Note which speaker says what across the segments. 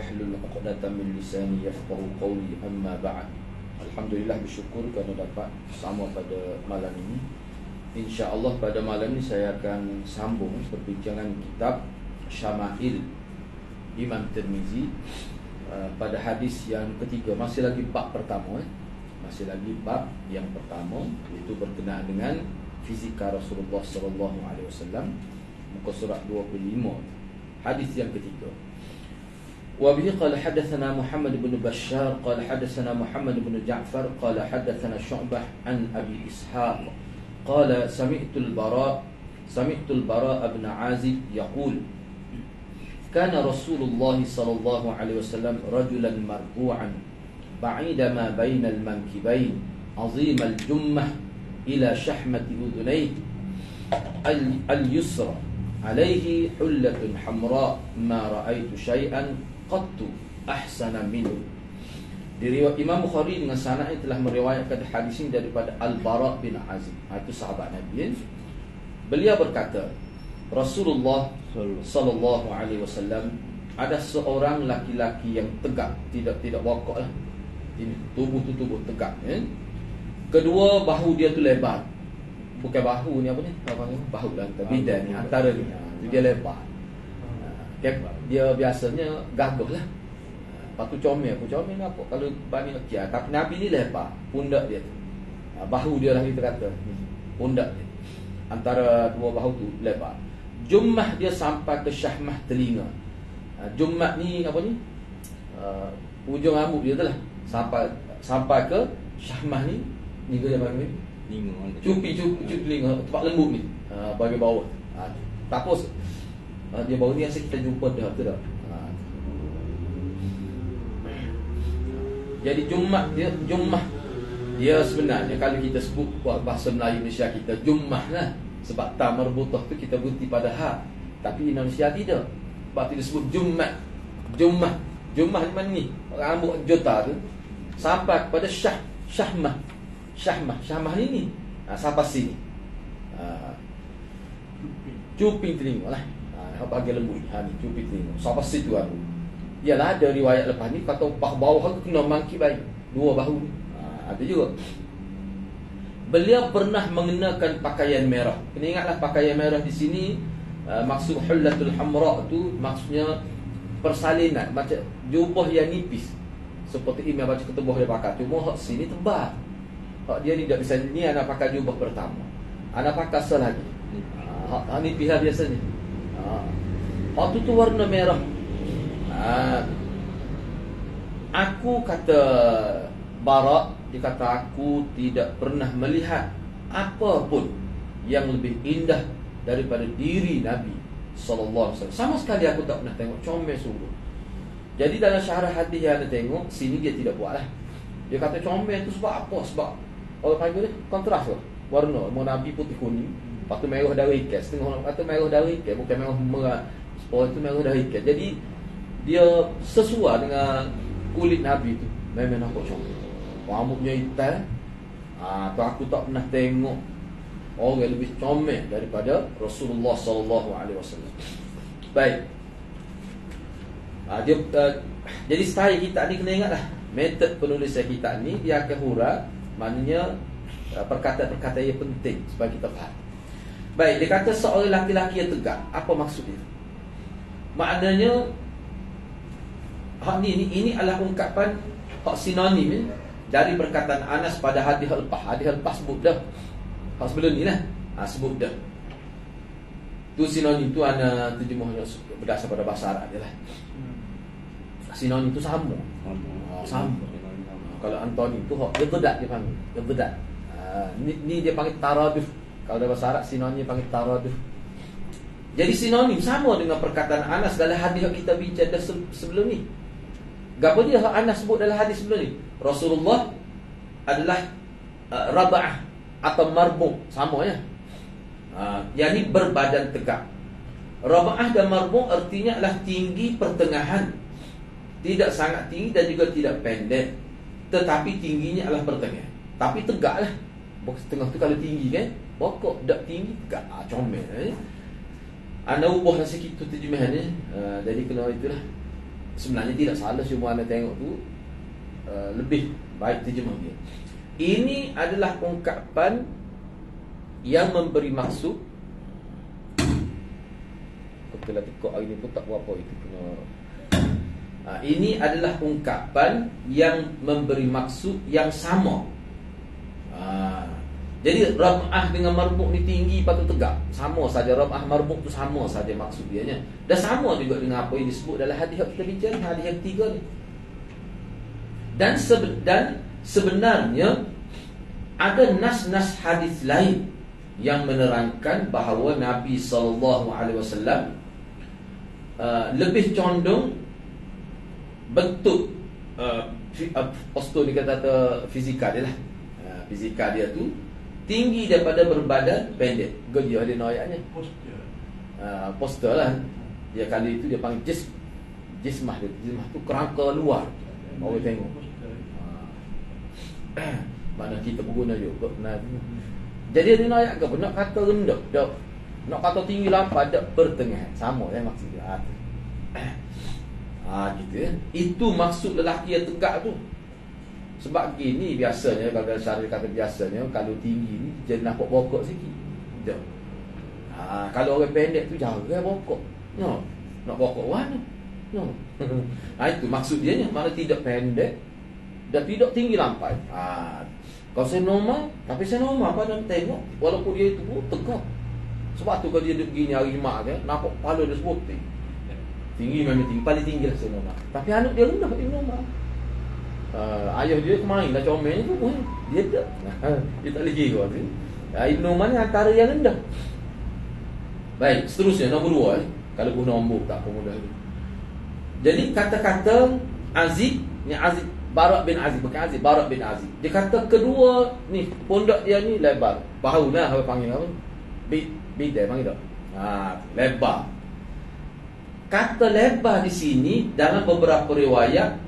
Speaker 1: wahlul 'uqdatam min lisani yafqahu qawli, amma ba'd. Alhamdulillah, bersyukur kerana dapat bersama pada malam ini. InsyaAllah pada malam ini saya akan sambung perbincangan kitab Syama'il Imam Tirmizi pada hadis yang ketiga. Masih lagi bab pertama, masih lagi bab yang pertama, iaitu berkenaan dengan fizika Rasulullah SAW, muka surat 25, hadis yang ketiga. وبه قال حدثنا محمد بن بشار قال حدثنا محمد بن جعفر قال حدثنا شعبة عن أبي إسحاق قال سمعت البراء بن عازب يقول كان رسول الله صلى الله عليه وسلم رجلا مرفوعا بعيد ما بين المنكبين عظيم الجمة إلى شحمة أذنيه اليسرى عليه حلة حمراء ما رأيت شيئا qattu ahsana minhu. Diriwayat Imam Bukhari dengan sanad yang telah meriwayatkan hadis ini daripada Al-Bara bin Azib, itu sahabat Nabi. Beliau berkata, Rasulullah sallallahu alaihi wasallam, ada seorang laki-laki yang tegak, tidak bokok lah. Ini tubuh tegak, Kedua bahu dia tu lebar. Bukan bahu ni apa ni? Bahu lah, bidan ni antara ni. Dia lebar. Dia biasanya gagah lah. Lepas tu comel apa? Kalau bani lelaki, tapi Nabi ni lebar pundak dia tu. Bahu dia lah kita kata, pundak dia, antara dua bahu tu lebar. Jummah dia sampai ke syahmah telinga. Jummah ni apa ni? Ujung rambut dia tu lah, sampai ke syahmah ni. Ni dia panggil cupi telinga, tempat lembut ni, bagi bawah. Tapos dia baru ni yang kita jumpa dah tu dah. Jadi jummah dia sebenarnya kalau kita sebut bahasa Melayu Malaysia kita jummah lah, sebab ta marbutah tu kita berhenti pada ha. Tapi Indonesia tidak. Sebab dia sebut jummah ni mana ni? Rambut jota tu sampai kepada syahmah ni sampai sini. Cuping telinga lah. Bahagian lembut ni, ni cupi telinga sampai situ aku. Yalah, ada riwayat lepas ni kata bawah tu kena mangki baik, dua bahu ni. Ada juga. Beliau pernah mengenakan pakaian merah. Kena ingatlah pakaian merah di sini maksud hullatul hamra tu maksudnya persalinan, macam jubah yang nipis. Seperti Imam baca ketubuh dia pakai. Cuma hak sini tebal. Hak dia ni tak bisa, ni anak pakai jubah pertama. Anak pakai selagi. Hak nipis lah biasanya. Waktu tu warna merah. Aku kata Bara, dia kata aku tidak pernah melihat apa pun yang lebih indah daripada diri Nabi sallallahu alaihi wasallam. Sama sekali aku tak pernah tengok, comel sungguh. Jadi dalam syarah hadis yang ada tengok sini dia tidak buatlah. Dia kata comel tu sebab apa? Sebab orang panggil dia kontras lah. Warna Nabi putih kuning, lepas tu merah dari ikan. Setengah orang kata merah dari ikan, bukan merah. Oh, itu merah dari ikan. Jadi dia sesuai dengan kulit Nabi tu. Memang nampak comel. Rambutnya hitam. Tu aku tak pernah tengok orang lebih comel daripada Rasulullah sallallahu alaihi wasallam. Baik. Jadi style kita ni kena ingatlah. Metod penulisan kita ni dia akan huruf, maknanya perkataan-perkataan yang penting supaya kita faham. Baik, dia kata seorang laki-laki yang tegak. Apa maksud dia? Maknanya hak ini adalah ungkapan hak sinonim dari perkataan Anas pada hadis lepas. Hadis lepas sebut dah. Hak sebelum ni lah, sebut dah. Tu sinonim tu ana terjemahnya berdasar pada bahasa Arab je lah. Sinonim tu sama. Kalau antonim tu hak irtidat dia panggil. Irtidat. Ni dia panggil taraduf. Kalau dalam bahasa Arab sinonim dia panggil taraduf. Jadi sinonim sama dengan perkataan Anas dalam hadis yang kita bincang sebelum ni. Gapo dia Anas sebut dalam hadis sebelum ni? Rasulullah adalah raba'ah atau marbuk, sama ya. Yang ni berbadan tegak. Raba'ah dan marbuk artinya adalah tinggi pertengahan. Tidak sangat tinggi dan juga tidak pendek. Tetapi tingginya adalah pertengahan. Tapi tegaklah. Setengah tu kalau tinggi kan, pokok tak tinggi tegak. Comel Anda ubah sikit tu terjemahan ni. Jadi kena itulah. sebenarnya tidak salah, cuma anda tengok tu lebih baik terjemah dia. Ini adalah ungkapan yang memberi maksud. Betul lah tekok hari ni pun tak berapa itu kena. Ini adalah ungkapan yang memberi maksud yang sama. Jadi ram'ah dengan marbuk ni tinggi patut tegak. Sama saja ram'ah marbuk tu sama saja maksud dia nya. Dan sama juga dengan apa yang disebut dalam hadis yang kita bincang, hadis yang ketiga ni. Dan sebenarnya ada nas-nas hadis lain yang menerangkan bahawa Nabi SAW lebih condong bentuk postur ni kata fizikal dia lah. Fizikal dia tu tinggi daripada berbadan pendek. Gaya dia ayatnya. Poster lah. Dia kali itu dia panggil jismah dia. Jismah tu kerangka luar. Orang tengok. Mana kita berguna juga. Jadi dia ayat ke? Nak kata rendah tak. Nak kata tinggi lapar tak, pertengahan. Sama kan maksud dia. Gitu ya. Itu maksud lelaki yang tegak tu. Sebab gini biasanya, kalau dalam syariat kata biasanya, kalau tinggi ni jadi nampak bokok sikit. Tak. Kalau orang pendek tu jaga bokok. No. Nak bokok mana? No. Itu maksud dia nya. Mana tidak pendek dan tidak tinggi lampai. Kalau saya normal, tapi saya normal pada tengok, walaupun dia itu pun tegak. Sebab tu kalau dia begini hari mak dia, nampak kepala dia seputih. Tinggi memang tinggi, paling tinggi lah saya normal. Tapi anak dia rendah, dia normal. Ayah dia kemarin dah comel tu pun dia tak. Dia tak lagi kau tu. Ibnu Umar ni antara yang rendah. Baik, seterusnya nombor 2 kalau guna nombor tak pemudah tu. Jadi kata-kata Aziz, ni Aziz Barak bin Aziz, bukan Aziz, Barak bin Aziz. Dia kata kedua ni pundak dia ni lebar. Bahu lah apa panggil apa? Bidai panggil tak? Lebar. Kata lebar di sini dalam beberapa riwayat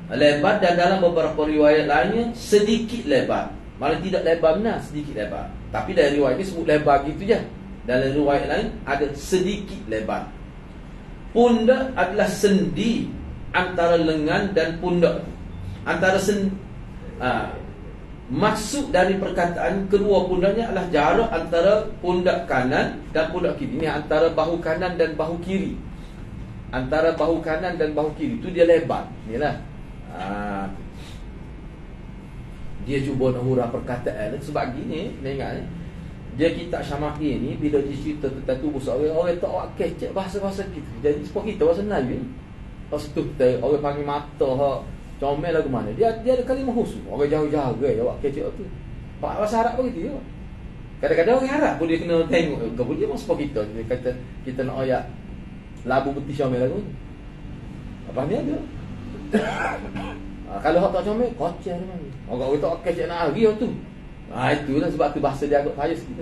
Speaker 1: lebar, dan dalam beberapa riwayat lainnya sedikit lebar. Malah tidak lebar benar, sedikit lebar. Tapi dari riwayat ini sebut lebar gitu je. Dalam riwayat lain ada sedikit lebar. Pundak adalah sendi antara lengan dan pundak. Maksud dari perkataan kedua pundaknya adalah jarak antara pundak kanan dan pundak kiri. Ini antara bahu kanan dan bahu kiri. Antara bahu kanan dan bahu kiri itu dia lebar. Inilah. Dia cuba nak hurah perkataan sebab gini, ingat dia kitab Syamaki ni bila dia cerita tentang tubuh orang tak awak kecek bahasa-bahasa kita. Jadi sebab kita bahasa Melayu ni. Lepas tu kita orang panggil mata comel lagu mana. Dia ada kalimah khusus. Orang jauh-jauh awak kecek tu. Bahasa Arab begitu juga. Kadang-kadang orang Arab pun dia kena tengok ke dia masuk kita. Dia kata kita nak ayat labu putih comel lagu. Apa ni ada? Kalau hak tak comel, kocek memang. Orang tak kecek nak hari tu. Itulah sebab tu bahasa dia agak payah sikit.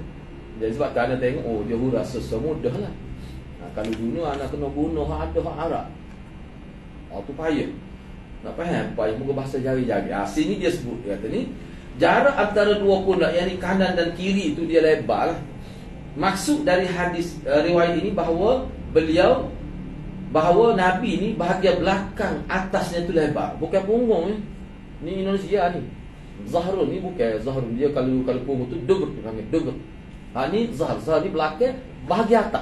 Speaker 1: Jadi sebab tu anda tengok, dia hurah semudah lah. Kalau guna, anda kena guna ada hak Arab. Tu payah. Nak faham? Payah muka bahasa jari-jari. Sini dia sebut, dia kata ni jarak antara dua pundak, yang ni kanan dan kiri tu dia lebar lah. Maksud dari hadis riwayat ini bahawa Nabi ni bahagian belakang atasnya tu lebar, bukan punggung ni. Ni Indonesia ni. Zahrun ni bukan zahrun, dia kalau punggung tu dubur, panggil dubur. Ni zahar ni belakang bahagian atas.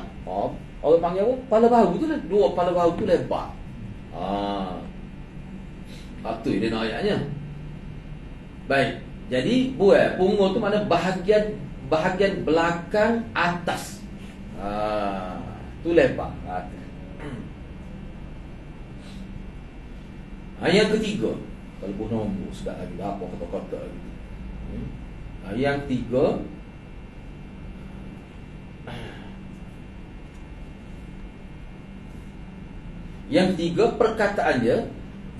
Speaker 1: Orang panggil apa? Kepala bahu tu lah. Dua kepala bahu tu lebar. Tu dia nak ayatnya. Baik. Jadi buat punggung tu mana bahagian belakang atas. Tu lebar. Yang ketiga, kalau buh nombor sudah lagi apa kata-kata lagi. Yang ketiga, perkataannya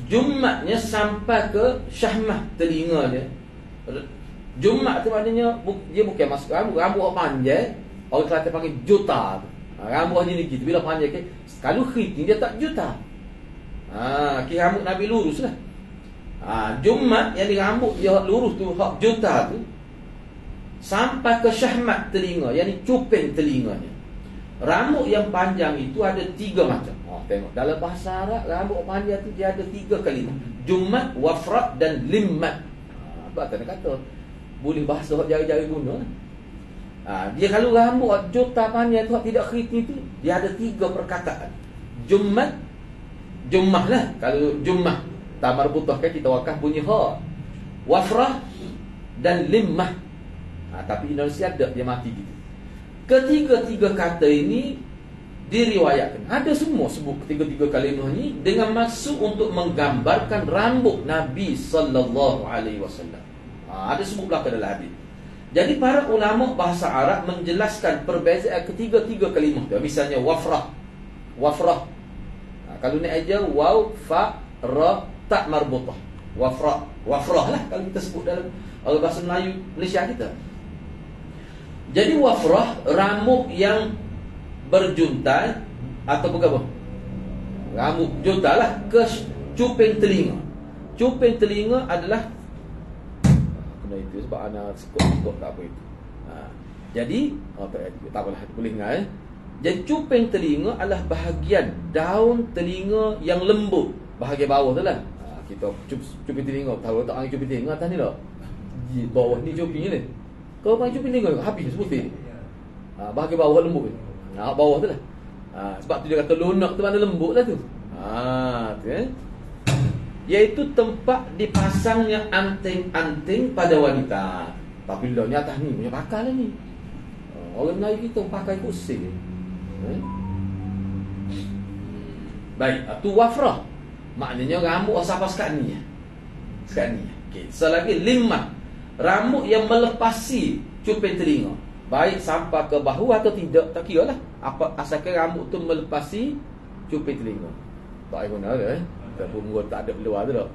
Speaker 1: jumatnya sampai ke syahmah telinga dia. Jumat tu maknanya dia bukan masuk rambut panjang. Orang Kelantan panggil juta. Rambut hanya ni gitu. Bila panjang ke, kalau keriting dia tak juta. Kira rambut Nabi lurus lah. Jumat yang di rambut dia lurus tu, hak juta tu, sampai ke syahmat telinga, yang ni cuping telinganya. Rambut yang panjang itu ada 3 macam. Tengok dalam bahasa Arab, rambut panjang tu dia ada 3 kalimah. Jummat, wafrat dan limmat. Apa kata boleh bahasa jari-jari guna. Dia kalau rambut juta panjang tu tidak keriting tu, dia ada 3 perkataan. Jummat, jummah lah. Kalau jummah tamar putih kan kita wakaf bunyi ha. Wafrah dan limmah. Tapi Indonesia ada dia mati gitu. Ketiga-tiga kata ini diriwayatkan. Ada semua sebut ketiga-tiga kalimah ini dengan maksud untuk menggambarkan rambut Nabi sallallahu alaihi wasallam. Ada sebut belakang dalam hadis. Jadi para ulama bahasa Arab menjelaskan perbezaan ketiga-tiga kalimah tu. Misalnya wafrah. Wafrah. Kalau ni aja waw fa ra ta marbutah. Wafrah. Wafrah lah kalau kita sebut dalam bahasa Melayu Malaysia kita. Jadi wafrah, rambut yang berjuntai atau apa? Rambut juntai lah ke cuping telinga. Cuping telinga adalah kena itu sebab anak sekut tak apa itu. Jadi tak apalah boleh ingat. Jadi cuping telinga adalah bahagian daun telinga yang lembut, bahagian bawah tu lah. Kita cuping telinga, tahu tak angin cuping telinga atas ni tak? Di bawah ni cuping ni. Kau panggil cuping telinga habis putih. Bahagian bawah lembut. Bawah tu lah. Sebab tu dia kata lunak tu mana lembut lah tu. Tu iaitu tempat dipasangnya anting-anting pada wanita. Tapi lah ni atas ni punya pakai lah ni. Orang Melayu kita pakai kursi. Baik, tu wafrah. Maknanya rambut siapa sekat ni. Sekat ni. Okey, selagi limah. Rambut yang melepasi cuping telinga. Baik sampai ke bahu atau tidak, tak kira lah. Apa asalkan rambut tu melepasi cuping telinga. Tak payah guna dah. Punggung tak ada luar tu tak.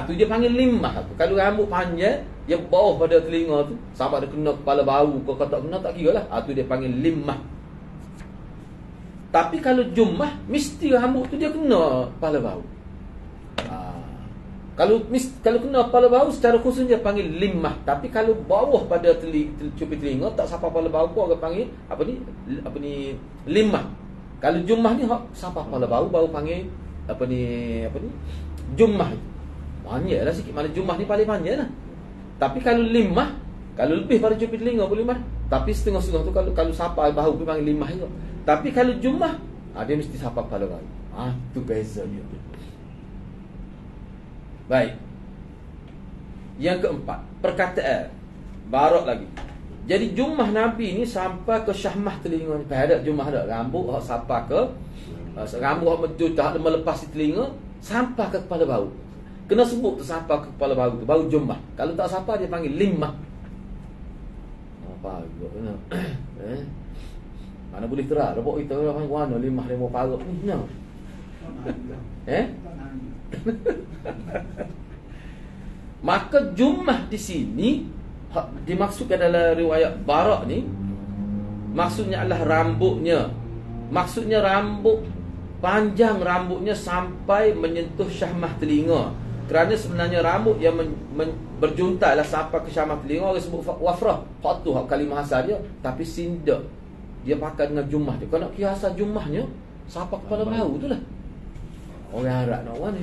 Speaker 1: Tu dia panggil limah. Kalau rambut panjang yang bawah pada telinga tu sampai ada kena kepala bau kau tak kena, tak kira lah. Tu dia panggil limah. Tapi kalau jummah, mesti rambut tu dia kena kepala bau. Kalau kena kepala bau secara khusus dia panggil limah. Tapi kalau bawah pada cuping telinga tak sampai kepala bau pun orang panggil apa ni limah. Kalau jummah ni sampai kepala bau baru panggil apa ni jummah. Panjanglah sikit, mana jummah ni paling panjang lah. Tapi kalau limah, kalau lebih pada cuping telinga boleh limah. Tapi setengah-setengah tu kalau sampai bahu dia panggil limah juga. Tapi kalau jummah dia mesti sampai kepala bau. Tu beza dia. Baik. Yang keempat, perkataan. Barak lagi. Jadi jummah Nabi ni sampai ke syahmah telinga ni. Ada jummah dak rambut sampai ke rambut menjuta melepas telinga sampai ke kepala bau. Kena sebut tu sampai ke kepala bau tu baru jummah. Kalau tak sampai dia panggil limah. Apa juga mana boleh terang robot kita orang warna limah parut ni. Maka jummah di sini dimaksudkan dalam riwayat Barak ni, maksudnya adalah rambutnya. Maksudnya rambut panjang, rambutnya sampai menyentuh syahmah telinga. Kerana sebenarnya rambut yang berjuntai lah sampai ke syahmah telinga, orang sebut wafrah. Hak tu hak kalimah asal dia. Tapi sindak dia pakai dengan jummah dia. Kalau nak kira asal jummahnya sampai kepala bau tu lah. Orang Arab nak mana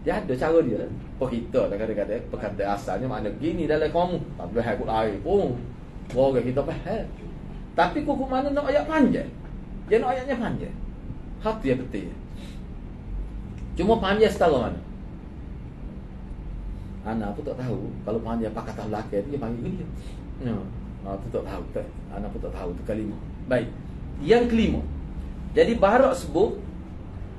Speaker 1: dia ada cara dia. Kita kadang-kadang perkataan asalnya makna gini dalam kamu. Tak boleh ikut air pun. Orang kita faham. Tapi kok mana nak ayat panjang? Dia nak ayatnya panjang. Hati yang betul. Cuma panjang setara mana? Anak pun tak tahu. Kalau panjang pakatan belakang dia panggil dia. Tu tak tahu. Anak pun tak tahu tu kalimah. Baik. Yang kelima. Jadi Barak sebut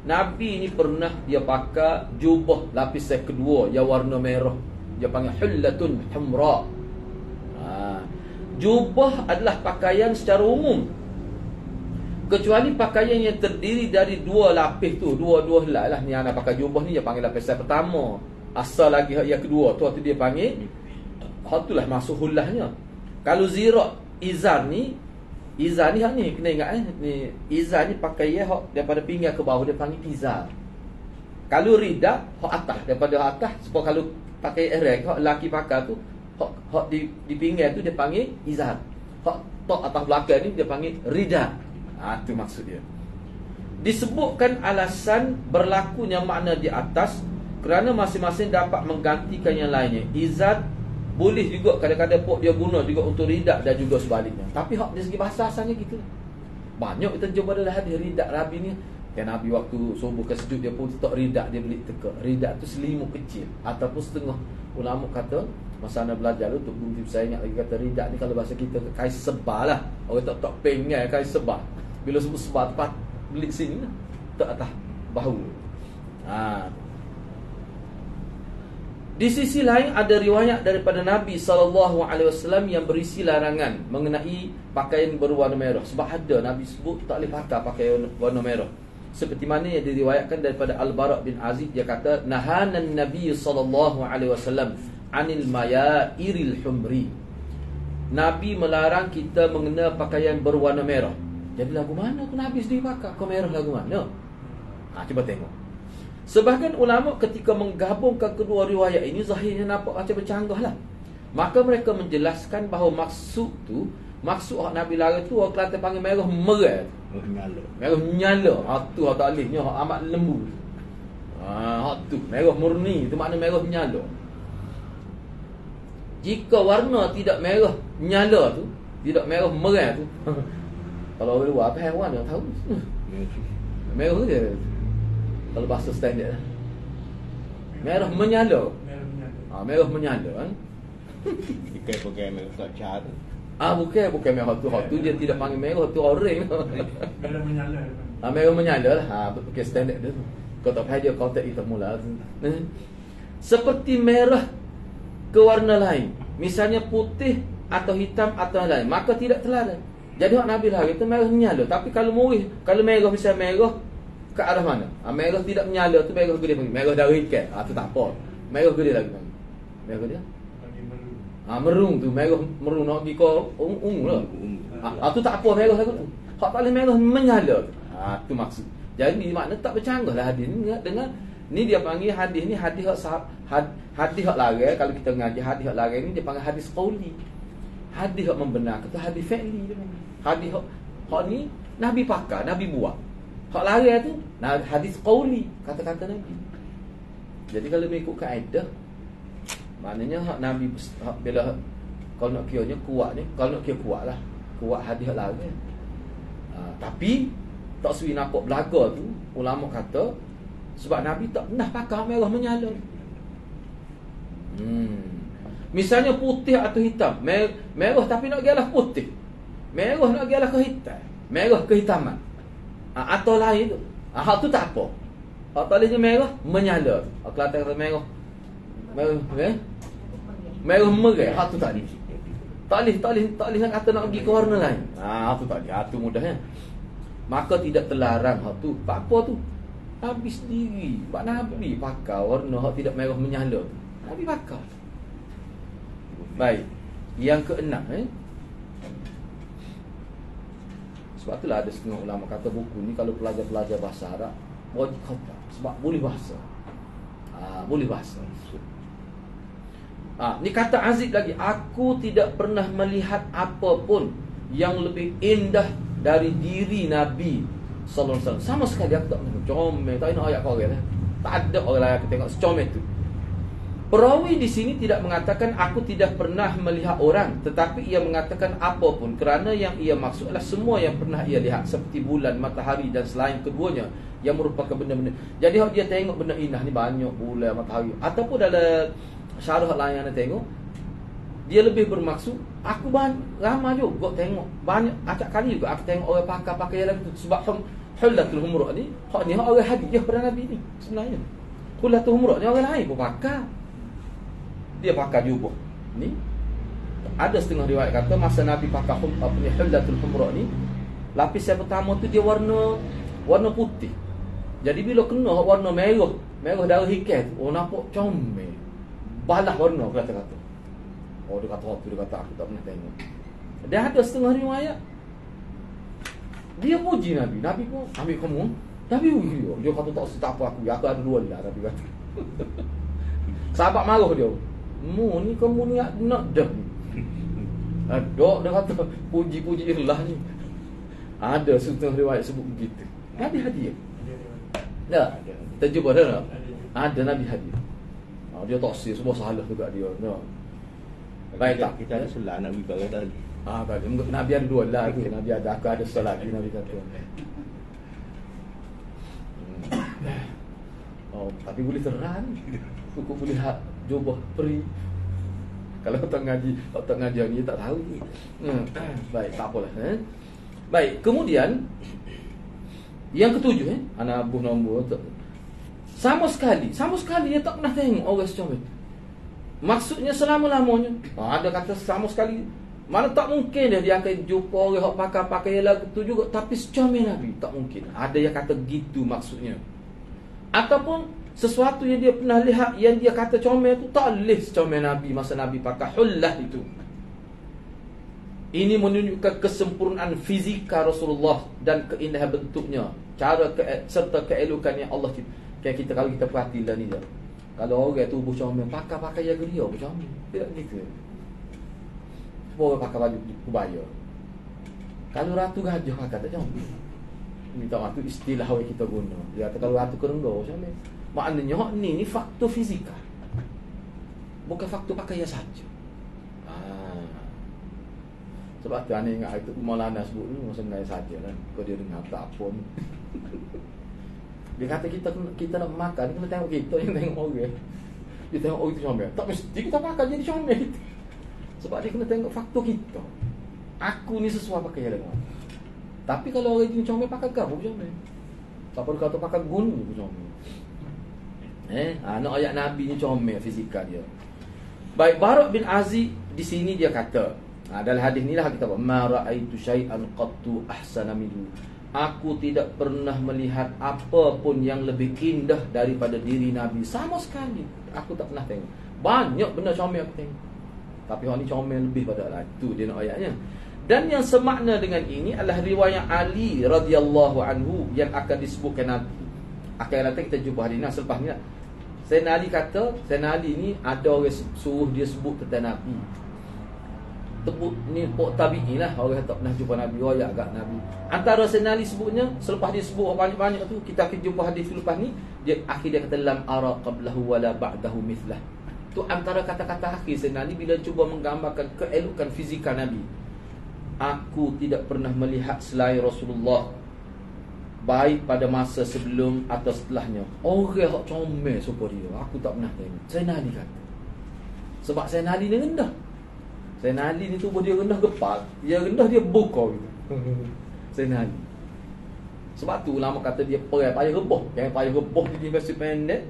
Speaker 1: Nabi ni pernah dia pakai jubah lapisan kedua yang warna merah. Dia panggil hullatun humra. Jubah adalah pakaian secara umum. Kecuali pakaian yang terdiri dari dua lapis tu, dua helai lah. Ni anak pakai jubah ni dia panggil lapisan pertama. Asal lagi yang kedua tu dia panggil itulah masuk hullahnya. Kalau zirak izar ni hak ni kena ingat ni izar ni pakai hak daripada pinggang ke bawah dia panggil izar. Kalau rida hak atas daripada atas sebab kalau pakai erek hak laki pakai tu hak di pinggang tu dia panggil izar. Hak tok atas belakang ni dia panggil rida. Itu maksud dia. Disebutkan alasan berlakunya makna di atas kerana masing-masing dapat menggantikan yang lainnya. Izad boleh juga kadang-kadang pok dia guna juga untuk ridak dan juga sebaliknya. Tapi hak dari segi bahasa asalnya gitu. Banyak kita jumpa dalam hadis ridak Nabi ni. Kan Nabi waktu subuh ke sujud dia pun tak ridak, dia beli teka. Ridak tu selimut kecil ataupun setengah. Ulama kata masa anda belajar tu untuk bukti saya ingat lagi kata ridak ni kalau bahasa kita kais sebah lah. Orang tak pengai kais sebah. Bila sebut sebah tepat beli sini lah. Tak atas bahu. Di sisi lain ada riwayat daripada Nabi SAW yang berisi larangan mengenai pakaian berwarna merah. Sebab ada Nabi sebut tak boleh pakai pakaian warna merah. Seperti mana yang diriwayatkan daripada Al-Bara' bin Azib, dia kata nahanan Nabi SAW anil mayairil humri. Nabi melarang kita mengenal pakaian berwarna merah. Jadi lagu mana aku Nabi sendiri pakai? Kau merah lagu mana? Cuba tengok. Sebahagian ulama ketika menggabungkan kedua riwayat ini zahirnya nampak macam bercanggah lah. Maka mereka menjelaskan bahawa maksud hak Nabi larang tu orang Kelantan panggil merah merah. Merah menyala. Tu hak tak bolehnya, hak amat lembu. Hak tu merah murni, tu makna merah menyala. Jika warna tidak merah menyala tu, tidak merah merah tu. Kalau orang luar apa haiwan dia tahu. Merah tu dia. Kalau bahasa standard merah menyala. Merah menyala kan.
Speaker 2: Bukan merah tak cat.
Speaker 1: Bukan merah tu. Hak tu dia tidak panggil merah tu orange.
Speaker 3: Merah menyala.
Speaker 1: Merah menyala lah. Bukan standard dia tu. Kau tak payah dia kotak hitam mula. Seperti merah ke warna lain. Misalnya putih atau hitam atau lain, maka tidak terlarang. Jadi hak Nabi lah itu merah menyala. Tapi kalau merah misalnya merah ke arah mana? Merah tidak menyala tu merah gede panggil. Merah darah ikan. Tu tak apa. Merah gede lagi panggil. Merah gede? Merung tu. Merah merung nak pergi ke ungu lah. Tu tak apa merah lagi tu. Hak tak boleh merah menyala. Tu maksud. Jadi makna tak bercanggah lah hadis ni dengan ni dia panggil hadis ni hadis hadis hak larang. Kalau kita ngaji hadis hak larang ni dia panggil hadis qauli. Hadis hak membenarkan tu hadis fi'li dia panggil. Hadis hak ni Nabi pakai, Nabi buat. Hak larang tu hadis qauli, kata-kata Nabi. Jadi kalau mengikut kaedah, maknanya hak Nabi bila kalau nak kiranya kuat ni, kalau nak kira kuatlah. Kuat hadis hak larang. Tapi tak suwi nampak belaga tu, ulama kata sebab Nabi tak pernah pakai merah menyala. Misalnya putih atau hitam, merah tapi nak gialah putih. Merah nak gialah ke hitam. Merah kehitaman. Atau lain tu. Hak tu tak apa. Hak talinya merah menyala. Kelantan kata merah. Merah merah. Hak tu tak boleh. Tak boleh nak kata nak pergi ke warna lain. Hak tu tak boleh. Tu mudahnya. Maka tidak terlarang hak tu. Tak apa tu. Nabi sendiri. Sebab Nabi pakai warna hak tidak merah menyala. Nabi pakai. Baik. Yang keenam sebab itulah ada setengah ulama kata buku ni kalau pelajar-pelajar bahasa Arab wajib khatam sebab boleh bahasa. Boleh bahasa. Ni kata Aziz lagi, aku tidak pernah melihat apa pun yang lebih indah dari diri Nabi sallallahu alaihi wasallam. Sama sekali aku tak pernah comel, tak nak ayat kau orang. Tak ada orang lain aku tengok secomel tu. Perawi di sini tidak mengatakan aku tidak pernah melihat orang, tetapi ia mengatakan apapun kerana yang ia maksud adalah semua yang pernah ia lihat seperti bulan, matahari dan selain keduanya yang merupakan benda-benda. Jadi dia tengok benda indah ni banyak bulan, matahari ataupun dalam syarah lain yang dia tengok dia lebih bermaksud aku ramai juga tengok banyak acak kali juga aku tengok orang pakai lagu tu sebab hullatul humra ni hak ni orang hadiah pada Nabi ni sebenarnya. Hullatul humra ni orang lain pun pakai. Dia pakai jubah ni. Ada setengah riwayat kata masa Nabi pakai hullatul humra ni, lapis yang pertama tu dia warna putih. Jadi bila kena warna merah darah ikan tu, nampak comel. Balah warna kata-kata. Dia kata aku tak pernah tengok. Dan ada setengah riwayat dia puji Nabi. Nabi pun ambil kamu. Nabi puji dia kata tak apa aku ada dua lah Nabi kata. Sahabat marah dia. Ni kamu ni nak dah. Dok dia kata puji-puji Allah ni. Ada setengah riwayat sebut begitu. Nabi hadiah. Tak? Kita jumpa dah tak? Ada Nabi hadiah. Dia taksir semua salah juga dia. Baik tak?
Speaker 2: Kita ada selah Nabi kata tadi.
Speaker 1: Tadi Nabi ada dua lah tu. Nabi ada, aku ada salah lagi Nabi kata. Tapi boleh terang. Cukup boleh jubah peri. Kalau tak ngaji ni tak tahu. Baik, tak apalah. Baik, kemudian yang ketujuh, anak abuh nombor tu. Sama sekali dia tak pernah tengok orang secomel. Maksudnya selama-lamanya. Ada kata sama sekali. Mana tak mungkin dia akan jumpa orang yang pakai lagu tu juga. Tapi secomel Nabi, tak mungkin. Ada yang kata gitu maksudnya. Ataupun sesuatu yang dia pernah lihat, yang dia kata comel tu tak boleh secomel Nabi masa Nabi pakai hullah itu. Ini menunjukkan kesempurnaan fizika Rasulullah dan keindahan bentuknya, cara serta keelokan yang Allah cipta. Kayak kita, kalau kita perhatilah ni je, kalau orang tubuh comel pakai yang geria pun comel. Tidak gitu. Semua orang pakai baju kebaya. Kalau ratu gajah pakai tak comel. Ini tak tu istilah yang kita guna. Dia kata kalau ratu kerengga comel. Maknanya ni faktor fizika, bukan faktor pakaian saja. Sebab tu ane ingat itu Maulana sebut ni masa ngai saja kan. Kau dia dengar tak pun. Dia kata kita nak makan, kita tengok kita yang tengok orang. Dia tengok orang itu comel. Tak mesti kita makan jadi comel. Sebab dia kena tengok faktor kita. Aku ni sesuai pakai dengan. Tapi kalau orang itu comel pakai gapo comel. Tak perlu kata pakai gun pun comel. Nak ayat Nabi ni comel fizikal dia. Baik, Bara' bin Azib di sini dia kata, dalam hadis inilah kita ma ra'aitu syai'an qattu ahsana minhu. Aku tidak pernah melihat apa pun yang lebih indah daripada diri Nabi. Sama sekali aku tak pernah tengok. Banyak benda comel aku tengok, tapi orang ni comel lebih pada itu. Dia nak ayatnya. Dan yang semakna dengan ini adalah riwayat Ali radhiyallahu anhu yang akan disebutkan nanti. Akan nanti kita jumpa hari ini. Selepas ni Sayyidina Ali kata, Sayyidina Ali ni ada orang suruh dia sebut tentang Nabi. Tebut ni pok tabi'i lah, orang tak pernah jumpa Nabi, royak agak Nabi. Antara Sayyidina Ali sebutnya, selepas dia sebut banyak-banyak tu, kita akan jumpa hadis lepas ni, dia akhir dia kata lam ara qablahu wala ba'dahu mithlah. Tu antara kata-kata akhir Sayyidina Ali bila cuba menggambarkan keelokan fizikal Nabi. Aku tidak pernah melihat selain Rasulullah, baik pada masa sebelum atau setelahnya, orang yang comel supaya dia. Aku tak pernah tengok. Sayyidina Ali kata. Sebab Sayyidina Ali ni rendah. Sayyidina Ali ni tubuh dia rendah gepal. Dia rendah, dia bokor gitu. Sayyidina Ali. Sebab tu ulama kata dia payah rebah. Yang payah rebah dia masih pendek.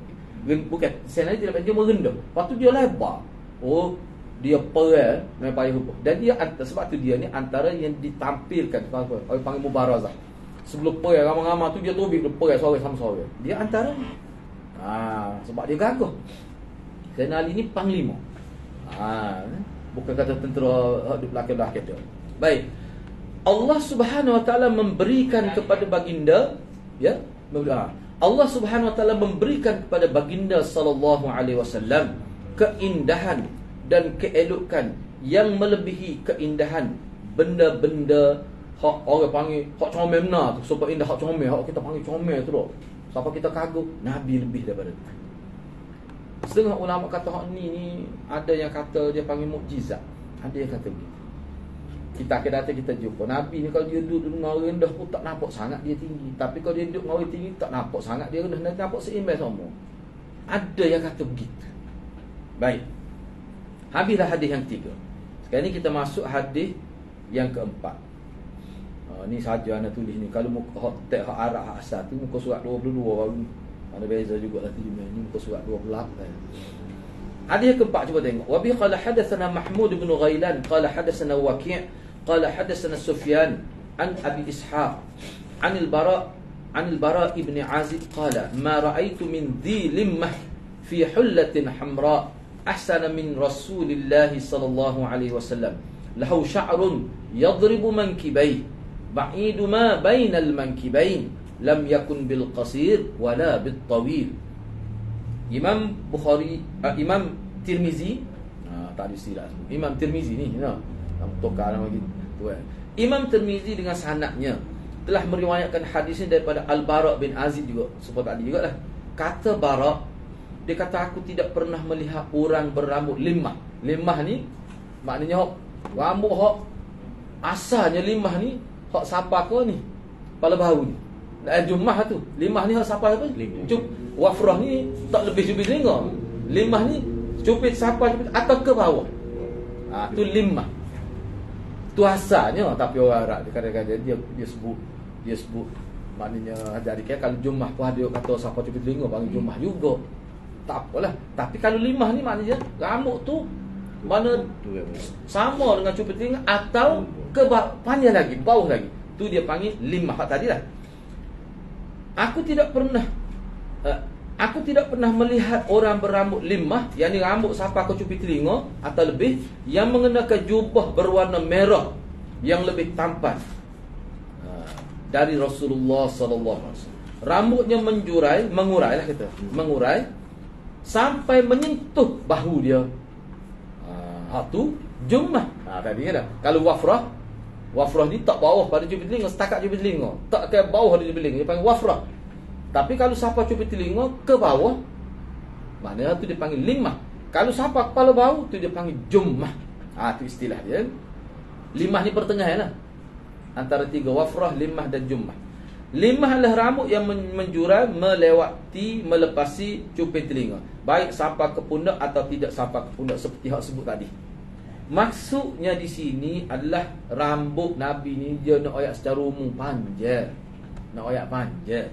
Speaker 1: Bukan, Sayyidina Ali dia merendah. Lepas tu dia lebar. Oh, dia payah rebah. Dan dia, sebab tu dia ni antara yang ditampilkan, orang panggil mubarazah. Sebelum payah ramai-ramai tu dia tobik, dia payah suara sama suara. Dia antara ni. Sebab dia gagah. Sayyidina Ali ni panglima. Bukan kata tentera di belakang-belakang dia. Baik. Allah Subhanahu Wa Taala memberikan kepada baginda, ya, Allah Subhanahu Wa Taala memberikan kepada baginda sallallahu alaihi wasallam keindahan dan keelokan yang melebihi keindahan benda-benda hak orang panggil hak comel benar tu. Sebab indah hak comel, hak kita panggil comel tu dah. Siapa kita kagum, Nabi lebih daripada tu. Setengah ulama kata hak ni ada yang kata dia panggil mukjizat. Ada yang kata begitu. Kita akan datang kita jumpa Nabi ni, kalau dia duduk dengan orang rendah pun tak nampak sangat dia tinggi. Tapi kalau dia duduk dengan orang tinggi tak nampak sangat dia rendah, dan nampak seimbang semua. Ada yang kata begitu. Baik. Habislah hadis yang ketiga. Sekarang ni kita masuk hadis yang keempat. Ni saja anda tulis ni. Kalau muka hak Arab hak asal tu muka surat 22 baru. Ada beza juga lah terjemah ni, muka surat 28. Hadis yang keempat cuba tengok. Wa bi qala hadatsana Mahmud bin Ghailan qala hadatsana Waqi' qala hadatsana Sufyan an Abi Ishaq an al-Bara' ibn Azib qala ma ra'aitu min dhi limmah fi hullatin hamra ahsana min Rasulillah sallallahu alaihi wasallam lahu sya'run yadribu mankibayhi ba'idu ma bainal mankibain lam yakun bil qasir wala bil tawil. Imam Bukhari, Imam Tirmizi, tak ada istilah Imam Tirmizi ni, Tukar nama gitu kan. Imam Tirmizi dengan sanadnya telah meriwayatkan hadis ini daripada Al-Bara' bin Azib juga, seperti tadi juga lah. Kata Bara', dia kata aku tidak pernah melihat orang berambut limah. Limah ni maknanya rambut hok asalnya limah ni hok siapa kau ni? Kepala bahu ni. Jumah tu. Limah ni hok siapa apa? Wafrah ni tak lebih cupit telinga. Limah ni cupit siapa cupit atau ke bawah. Tu limah. Tu asalnya, tapi orang Arab kadang-kadang dia sebut maknanya dari kalau jumah pun ada kata siapa cupit telinga panggil jumah juga. Tak apalah. Tapi kalau limah ni maknanya rambut tu mana sama dengan cupit telinga atau ke panjang lagi, bawah lagi. Tu dia panggil limah tadi lah. Aku tidak pernah melihat orang berambut limah, yakni rambut sampai ke cupit telinga atau lebih, yang mengenakan jubah berwarna merah yang lebih tampan dari Rasulullah sallallahu alaihi wasallam. Rambutnya mengurai lah kita. Mengurai sampai menyentuh bahu dia. Tu jumah. Tadi kan. Kalau wafrah ni tak bawah pada cupit telinga, setakat cupit telinga. Tak ke bawah dari cupit telinga, dia panggil wafrah. Tapi kalau siapa cupit telinga ke bawah, maknanya tu dia panggil limah. Kalau siapa kepala bahu, tu dia panggil jummah. Tu istilah dia. Limah ni pertengahan lah, antara tiga wafrah, limah dan jummah. Limah adalah rambut yang menjurai, melepasi cupit telinga, baik sampai ke pundak atau tidak sampai ke pundak, seperti hak sebut tadi. Maksudnya di sini adalah rambut Nabi ni dia nak ayak secara umum panjang. Nak ayak panjang.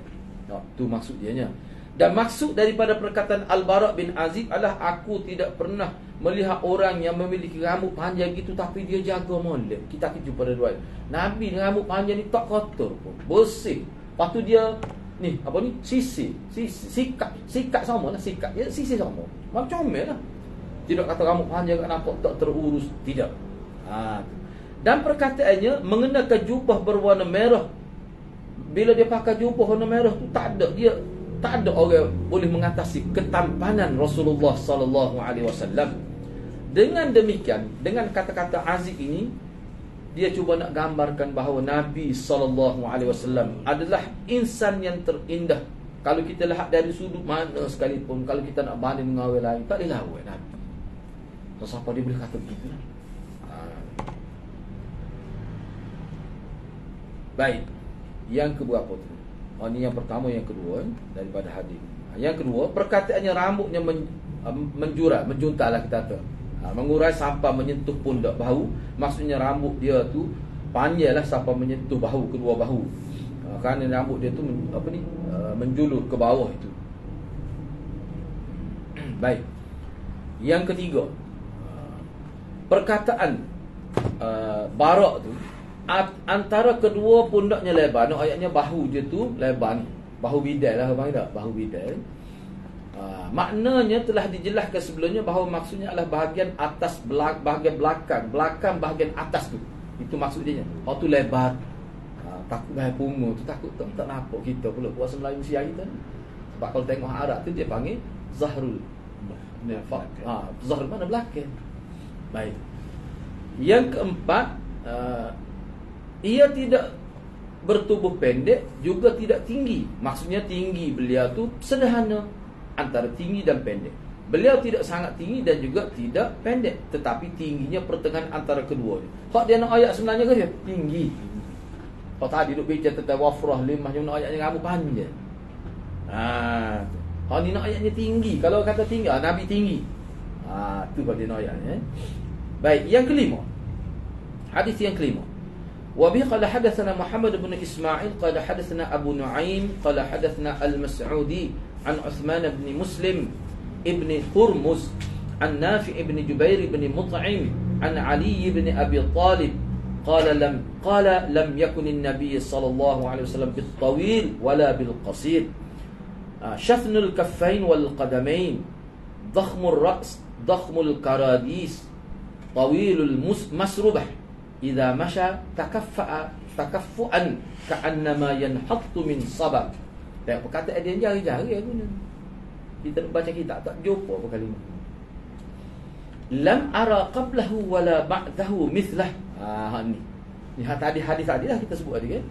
Speaker 1: Tu maksud dia nya. Dan maksud daripada perkataan Al-Bara' bin Azib adalah aku tidak pernah melihat orang yang memiliki rambut panjang gitu tapi dia jaga molek. Kita akan jumpa pada riwayat Nabi ni rambut panjang ni tak kotor pun, bersih. Lepas tu dia ni apa ni? Sikat sama lah, sikat dia sisi sama. Macam comel lah. Tidak kata rambut panjang nampak tak terurus, tidak. Dan perkataannya mengenakan jubah berwarna merah. Bila dia pakai jubah warna merah tu tak ada orang boleh mengatasi ketampanan Rasulullah sallallahu alaihi wasallam. Dengan demikian, dengan kata-kata Azib ini, dia cuba nak gambarkan bahawa Nabi sallallahu alaihi wasallam adalah insan yang terindah. Kalau kita lihat dari sudut mana sekalipun, kalau kita nak banding dengan orang lain, tak boleh lawan Nabi. Siapa dia boleh kata begitu? Baik. Yang keberapa tu? Ini yang pertama, yang kedua daripada hadis. Yang kedua, perkataannya rambutnya menjurai, menjuntal lah kita kata. Mengurai sampai menyentuh pundak bahu. Maksudnya rambut dia tu panjang lah sampai menyentuh bahu, kedua bahu. Kerana rambut dia tu menjulur ke bawah itu. Baik. Yang ketiga, perkataan Bara' tu antara kedua pundaknya lebar. Ayatnya bahu je tu lebar ni. Bahu bidal lah, abang tak? Bahu bidal. Maknanya telah dijelaskan sebelumnya bahawa maksudnya adalah bahagian atas, bahagian belakang bahagian atas tu. Itu maksud dia. Tu lebar. Takut bahaya pungu tu, takut tak nampak kita pula puasa Melayu Malaysia kita ni. Sebab kalau tengok Arab tu dia panggil zahrul. Zahrul mana belakang. Baik. Yang keempat, ia tidak bertubuh pendek, juga tidak tinggi. Maksudnya tinggi beliau tu sederhana, antara tinggi dan pendek. Beliau tidak sangat tinggi dan juga tidak pendek, tetapi tingginya pertengahan antara kedua. Hak dia nak ayat sebenarnya ke dia? Tinggi. Hak tadi duk bincang tentang wafrah limah, dia nak ayatnya rambut panjang. Hak ni nak ayatnya tinggi. Kalau kata tinggi, Nabi tinggi. Tu kalau dia nak ayatnya. Baik, yang kelima. Hadis yang kelima. وبه قال حدثنا محمد بن إسماعيل قال حدثنا أبو نعيم قال حدثنا المسعودي عن عثمان بن مسلم ابن هرمز عن نافع بن جبير بن مطعم عن علي بن أبي طالب قال لم يكن النبي صلى الله عليه وسلم بالطويل ولا بالقصير شثن الكفين والقدمين ضخم الرأس ضخم الكراديس طويل المسربة إذا مشى تكفؤا كأنما ينحط من صبا. Tengok perkataan dia jari-jari aku ni. Kita baca kitab tak jumpa apa kalimah. lam ara qablahu wala ba'dahu mithlah. Ni hadis tadi dah kita sebut tadi kan.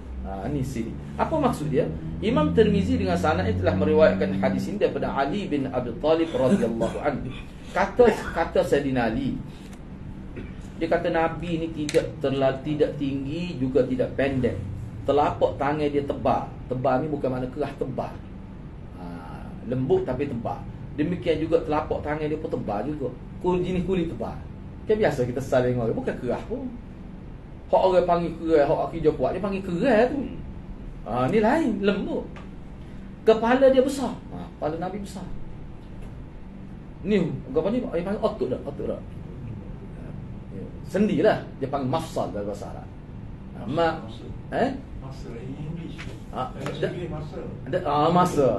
Speaker 1: Ni sini. Apa maksud dia? Imam Tirmizi dengan sanad telah meriwayatkan hadis ini daripada Ali bin Abi Talib radhiyallahu anhu. Kata Sayyidina Ali, dia kata Nabi ni tidak tinggi juga tidak pendek. Telapak tangan dia tebal. Tebal ni bukan makna kerah tebal. Lembut tapi tebal. Demikian juga telapak tangan dia pun tebal juga. Jenis kulit tebal. Kan biasa kita saling orang, bukan kerah pun. Hak orang panggil kerah, hak kerja kuat dia panggil kerah tu. Ni lain, lembut. Kepala dia besar. Kepala Nabi besar. Ni apa ni? Dia panggil otot dah. Sendi lah. Dia panggil mafsal dalam bahasa Arab.
Speaker 3: Masa in English.
Speaker 1: Masa.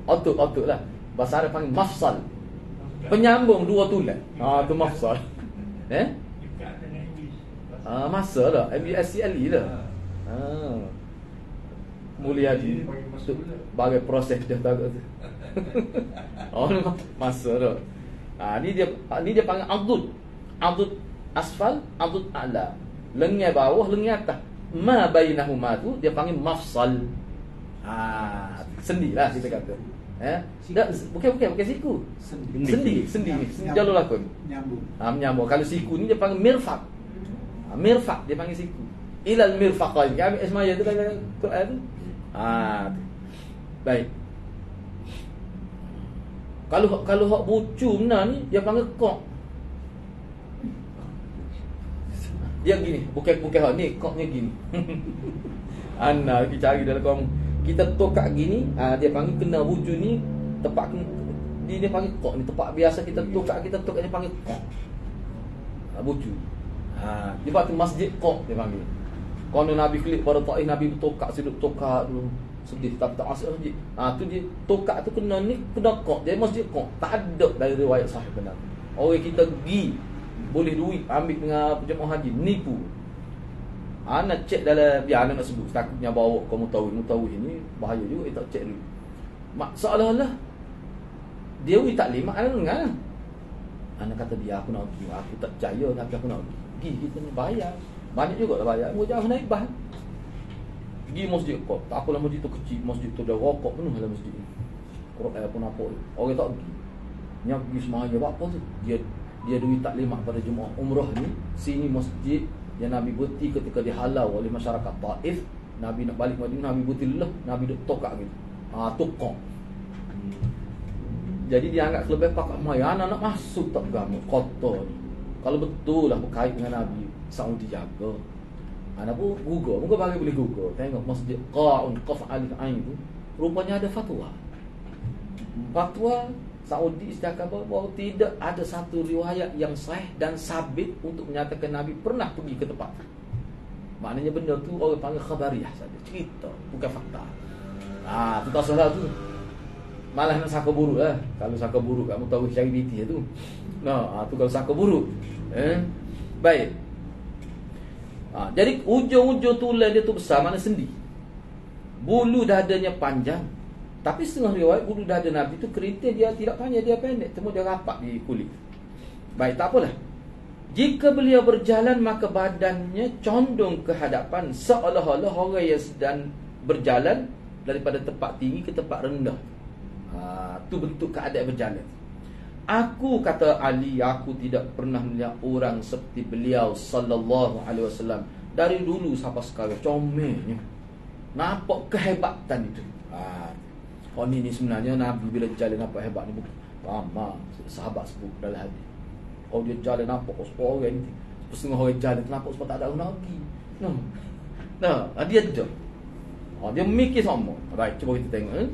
Speaker 1: Otot lah. Bahasa Arab panggil mafsal. Penyambung dua tulang. Tu mafsal.
Speaker 3: Dekat dengan English.
Speaker 1: Masa lah. MBSCLE lah. Mulia di bagai proses dia tahu tu. Masa dah. Ni dia panggil adud asfal, adud a'la. Lengan bawah, lengan atas. Ma bainahuma tu dia panggil mafsal. Sendi lah kita kata. Bukan siku. Sendi jalur lakon. Menyambung. Kalau siku ni dia panggil mirfaq. Mirfaq dia panggil siku. Ilal mirfaqain. Kami ismaya tu dalam Quran tu. Baik. Kalau hak bucu benar ni dia panggil qaq. Dia gini, bukan hak ni, qaqnya gini. Kita cari dalam kamu. Kita tokak gini, dia panggil kena bucu ni tepat dia panggil qaq ni, tepat biasa kita tokak dia panggil qaq. Bucu. Dia tu masjid qaq dia panggil. Kalau Nabi klik pada Taif, Nabi bertokak, seduk tokak dulu. Sedih tak masuk masjid. Tu dia tokak tu kena ni, kena qaq. Dia masjid qaq. Tak ada dari riwayat sahih benar. Orang kita pergi boleh duit ambil dengan jemaah haji, nipu. Nak cek dalam biar anak nak sebut, takutnya bawa kau mutawif ni bahaya juga, tak cek dulu. Seolah-olah dia tak lima anak dengar. Anak kata dia aku nak pergi, aku tak percaya tapi aku nak pergi. Kita ni bayar. Banyak juga lah bayar. Mau jauh naik bah. Pergi masjid kau. Tak apalah masjid tu kecil, masjid tu dah rokok penuh dalam masjid ni. Korok air pun apa. Orang tak pergi. Yang pergi semaya buat apa tu? Dia duit tak lima pada jemaah umrah ni. Sini masjid yang Nabi berhenti ketika dihalau oleh masyarakat Taif. Nabi nak balik Madinah, Nabi berhenti lah. Nabi duk tokak gitu. Tokak. Jadi dia anggap lebih pakat maya. Anak nak masuk tak gamu kotor ni. Kalau betul lah berkait dengan Nabi, Saudi jaga. Anak pun Google, muka bagi boleh Google. Tengok masjid Qa'un Qaf Alif Ain tu, rupanya ada fatwa. Fatwa Saudi setakat bahawa tidak ada satu riwayat yang sahih dan sabit untuk menyatakan Nabi pernah pergi ke tempat. Maknanya benda tu orang panggil khabariyah saja, cerita, bukan fakta. Tu tak salah tu. Malah nak sangka buruk lah. Kalau sangka buruk kamu tahu cari BT tu. Tu kalau sangka buruk. Baik. Jadi ujung-ujung tulang dia tu besar, mana sendi. Bulu dadanya panjang. Tapi setengah riwayat bulu dada Nabi tu kerintil, dia tidak panjang, dia pendek. Cuma dia rapat di kulit. Baik, tak apalah. Jika beliau berjalan, maka badannya condong ke hadapan, seolah-olah orang yang sedang berjalan daripada tempat tinggi ke tempat rendah. Tu bentuk keadaan berjalan. Aku, kata Ali, aku tidak pernah melihat orang seperti beliau sallallahu alaihi wasallam dari dulu sampai sekarang. Comelnya, nampak kehebatan itu. Ni sebenarnya Nabi bila jalan nampak hebat ni, ramai sahabat sebut dalam hadis. Dia jalan nampak orang ni, setengah orang jalan nampak sebab tak ada orang nak pergi. Dia je. Dia mikir sama. Baik, cuba kita tengok.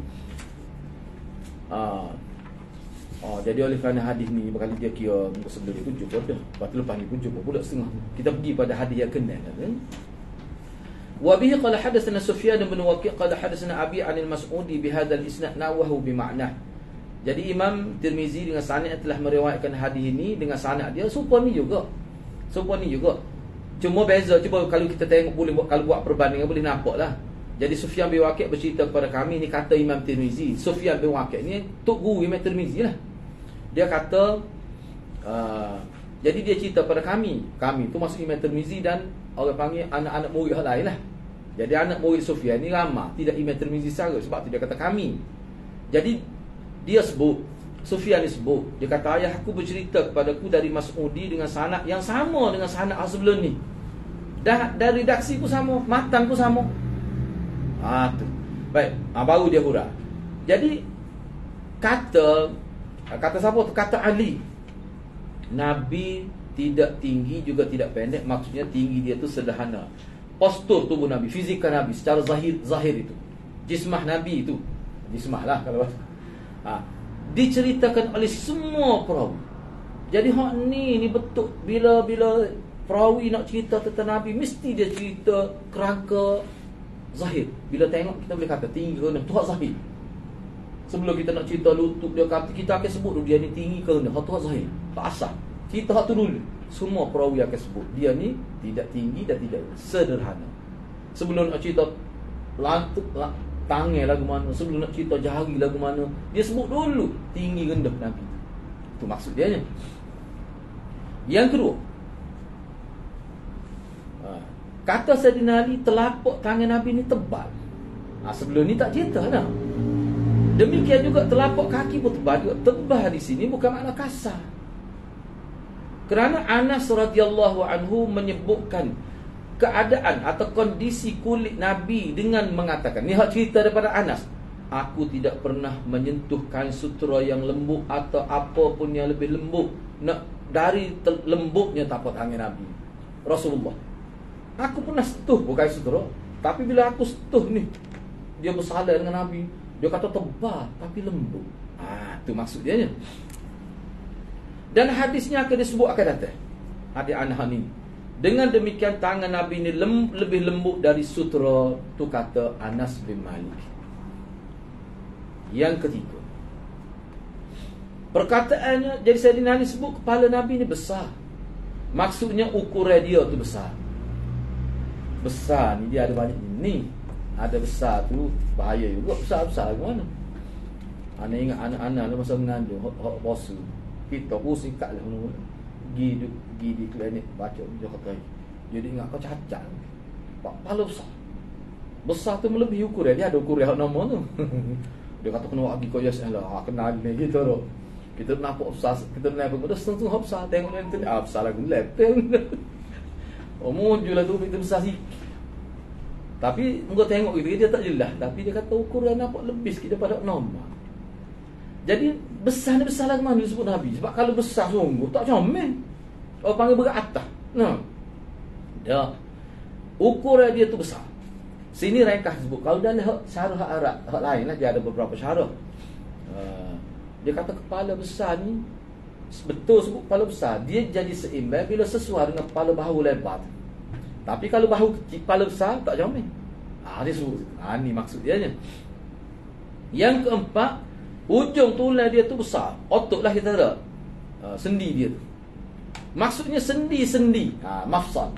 Speaker 1: Jadi oleh kerana hadis ni berkali dia kira muka sebelah dia pun jumpa dah. Lepas tu lepas ni pun jumpa pula setengah. Kita pergi pada hadis yang kenal kan. Wa bihi qala hadatsana Sufyan bin Waqi' qala hadatsana Abi 'anil Mas'udi bihadzal isnad nawahu bi ma'nah. Jadi Imam Tirmizi dengan sanad telah meriwayatkan hadis ini dengan sanad dia serupa ni juga. Cuma beza, cuba kalau kita tengok boleh kalau buat perbandingan boleh nampaklah. Jadi Sufyan bin Waqi' bercerita kepada kami, ni kata Imam Tirmizi. Sufyan bin Waqi' ni tok guru Imam Tirmizi lah. Dia kata Jadi dia cerita pada kami tu masuk Imam Tirmizi dan orang panggil anak-anak murid yang lain lah. Jadi anak murid Sufyan ni ramah, tidak Imam Tirmizi secara, sebab tu dia kata kami. Jadi dia sebut, Sufyan ni sebut, dia kata ayah aku bercerita kepadaku dari Mas'udi dengan sanad yang sama dengan sanad sebelum ni. Dah dari redaksi pun sama, matan pun sama. Tu. Baik, baru dia hurah. Jadi kata siapa tu? Kata Ali. Nabi tidak tinggi juga tidak pendek. Maksudnya tinggi dia tu sederhana. Postur tubuh Nabi, fizikal Nabi secara zahir itu. Jismah Nabi itu. Jismah lah kalau diceritakan oleh semua perawi. Jadi hak ni betul. Bila perawi nak cerita tentang Nabi, mesti dia cerita kerangka zahir. Bila tengok kita boleh kata tinggi ke rendah, tu hak zahir. Sebelum kita nak cerita lutut dia kata, kita akan sebut dulu dia ni tinggi ke rendah. Hak tu hak zahir, hak asal. Cerita hak tu dulu. Semua perawi akan sebut dia ni tidak tinggi dan tidak sederhana. Sebelum nak cerita lantuk tangan lagu mana, sebelum nak cerita jari lagu mana, dia sebut dulu tinggi rendah Nabi. Itu maksud dia nya. Yang kedua, kata Sayyidina Ali, telapak tangan Nabi ni tebal. Sebelum ni tak cerita dah. Demikian juga telapak kaki pun tebal juga. Tebal di sini bukan makna kasar. Kerana Anas radhiyallahu anhu menyebutkan keadaan atau kondisi kulit Nabi dengan mengatakan, ni hak cerita daripada Anas, aku tidak pernah menyentuh kain sutra yang lembut atau apa pun yang lebih lembut dari lembutnya tapak tangan Nabi Rasulullah. Aku pernah sentuh bukan sutra, tapi bila aku sentuh ni, dia bersalah dengan Nabi, dia kata tebal tapi lembut. Itu maksud dia nya. Dan hadisnya akan disebut akan datang, hadis Anas ni. Dengan demikian tangan Nabi ni lebih lembut dari sutra, tu kata Anas bin Malik. Yang ketiga, perkataannya, jadi Sayyidina Ali sebut kepala Nabi ni besar. Maksudnya ukuran dia tu besar. Besar ni dia ada banyak ni. Ada besar tu bahaya juga. Besar-besar ke mana? Ana ingat anak-anak masa mengandung hak bosu. Kita pusing kat lah mula-mula. Gi di klinik baca dia kata. Jadi ingat kau cacat. Kepala besar. Besar tu melebihi ukuran. Dia ada ukuran hak nama tu. Dia kata kena bagi kau yes lah. Kenal ni gitu tu. Kita nampak besar, kita nampak dah sentuh hak besar, tengok nanti besar lagu laptop. Muncul lah tu kita besar sikit. Tapi engkau tengok gitu dia tak jelas, tapi dia kata ukuran nampak lebih sikit daripada normal. Jadi besar ni besar lagu mana disebut Nabi? Sebab kalau besar sungguh tak comel. Orang panggil beratas. Dah. Ukuran dia tu besar. Sini ringkas sebut. Kalau dalam syarah hak Arab, hak lain lah, dia ada beberapa syarah. Dia kata kepala besar ni, betul sebut kepala besar, dia jadi seimbang bila sesuai dengan kepala bahu lebar. Tapi kalau bahu kecil, kepala besar tak comel. Dia sebut. Ni maksud dia nya. Yang keempat, ujung tulang dia tu besar. Otot lah kita ada. Sendi dia tu. Maksudnya sendi-sendi. Mafsal.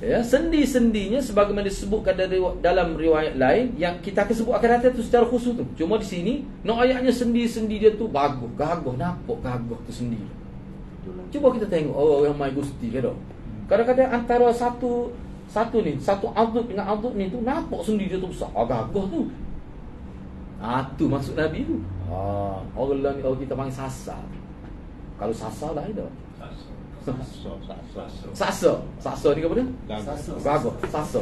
Speaker 1: Ya, sendi-sendinya sebagaimana disebutkan dalam riwayat lain yang kita akan sebut akan datang tu secara khusus tu. Cuma di sini nak ayatnya sendi-sendi dia tu bagus, gagah, nampak gagah tu sendi. Cuba kita tengok orang yang mai gusti ke dah. Kadang-kadang antara satu adut dengan adut ni tu nampak sendi dia tu besar, gagah tu. Tu maksud Nabi tu. Orang lain orang kita panggil sasar. Kalau sasar lah itu. Sasa ni apa dia? Gagah. Sasa.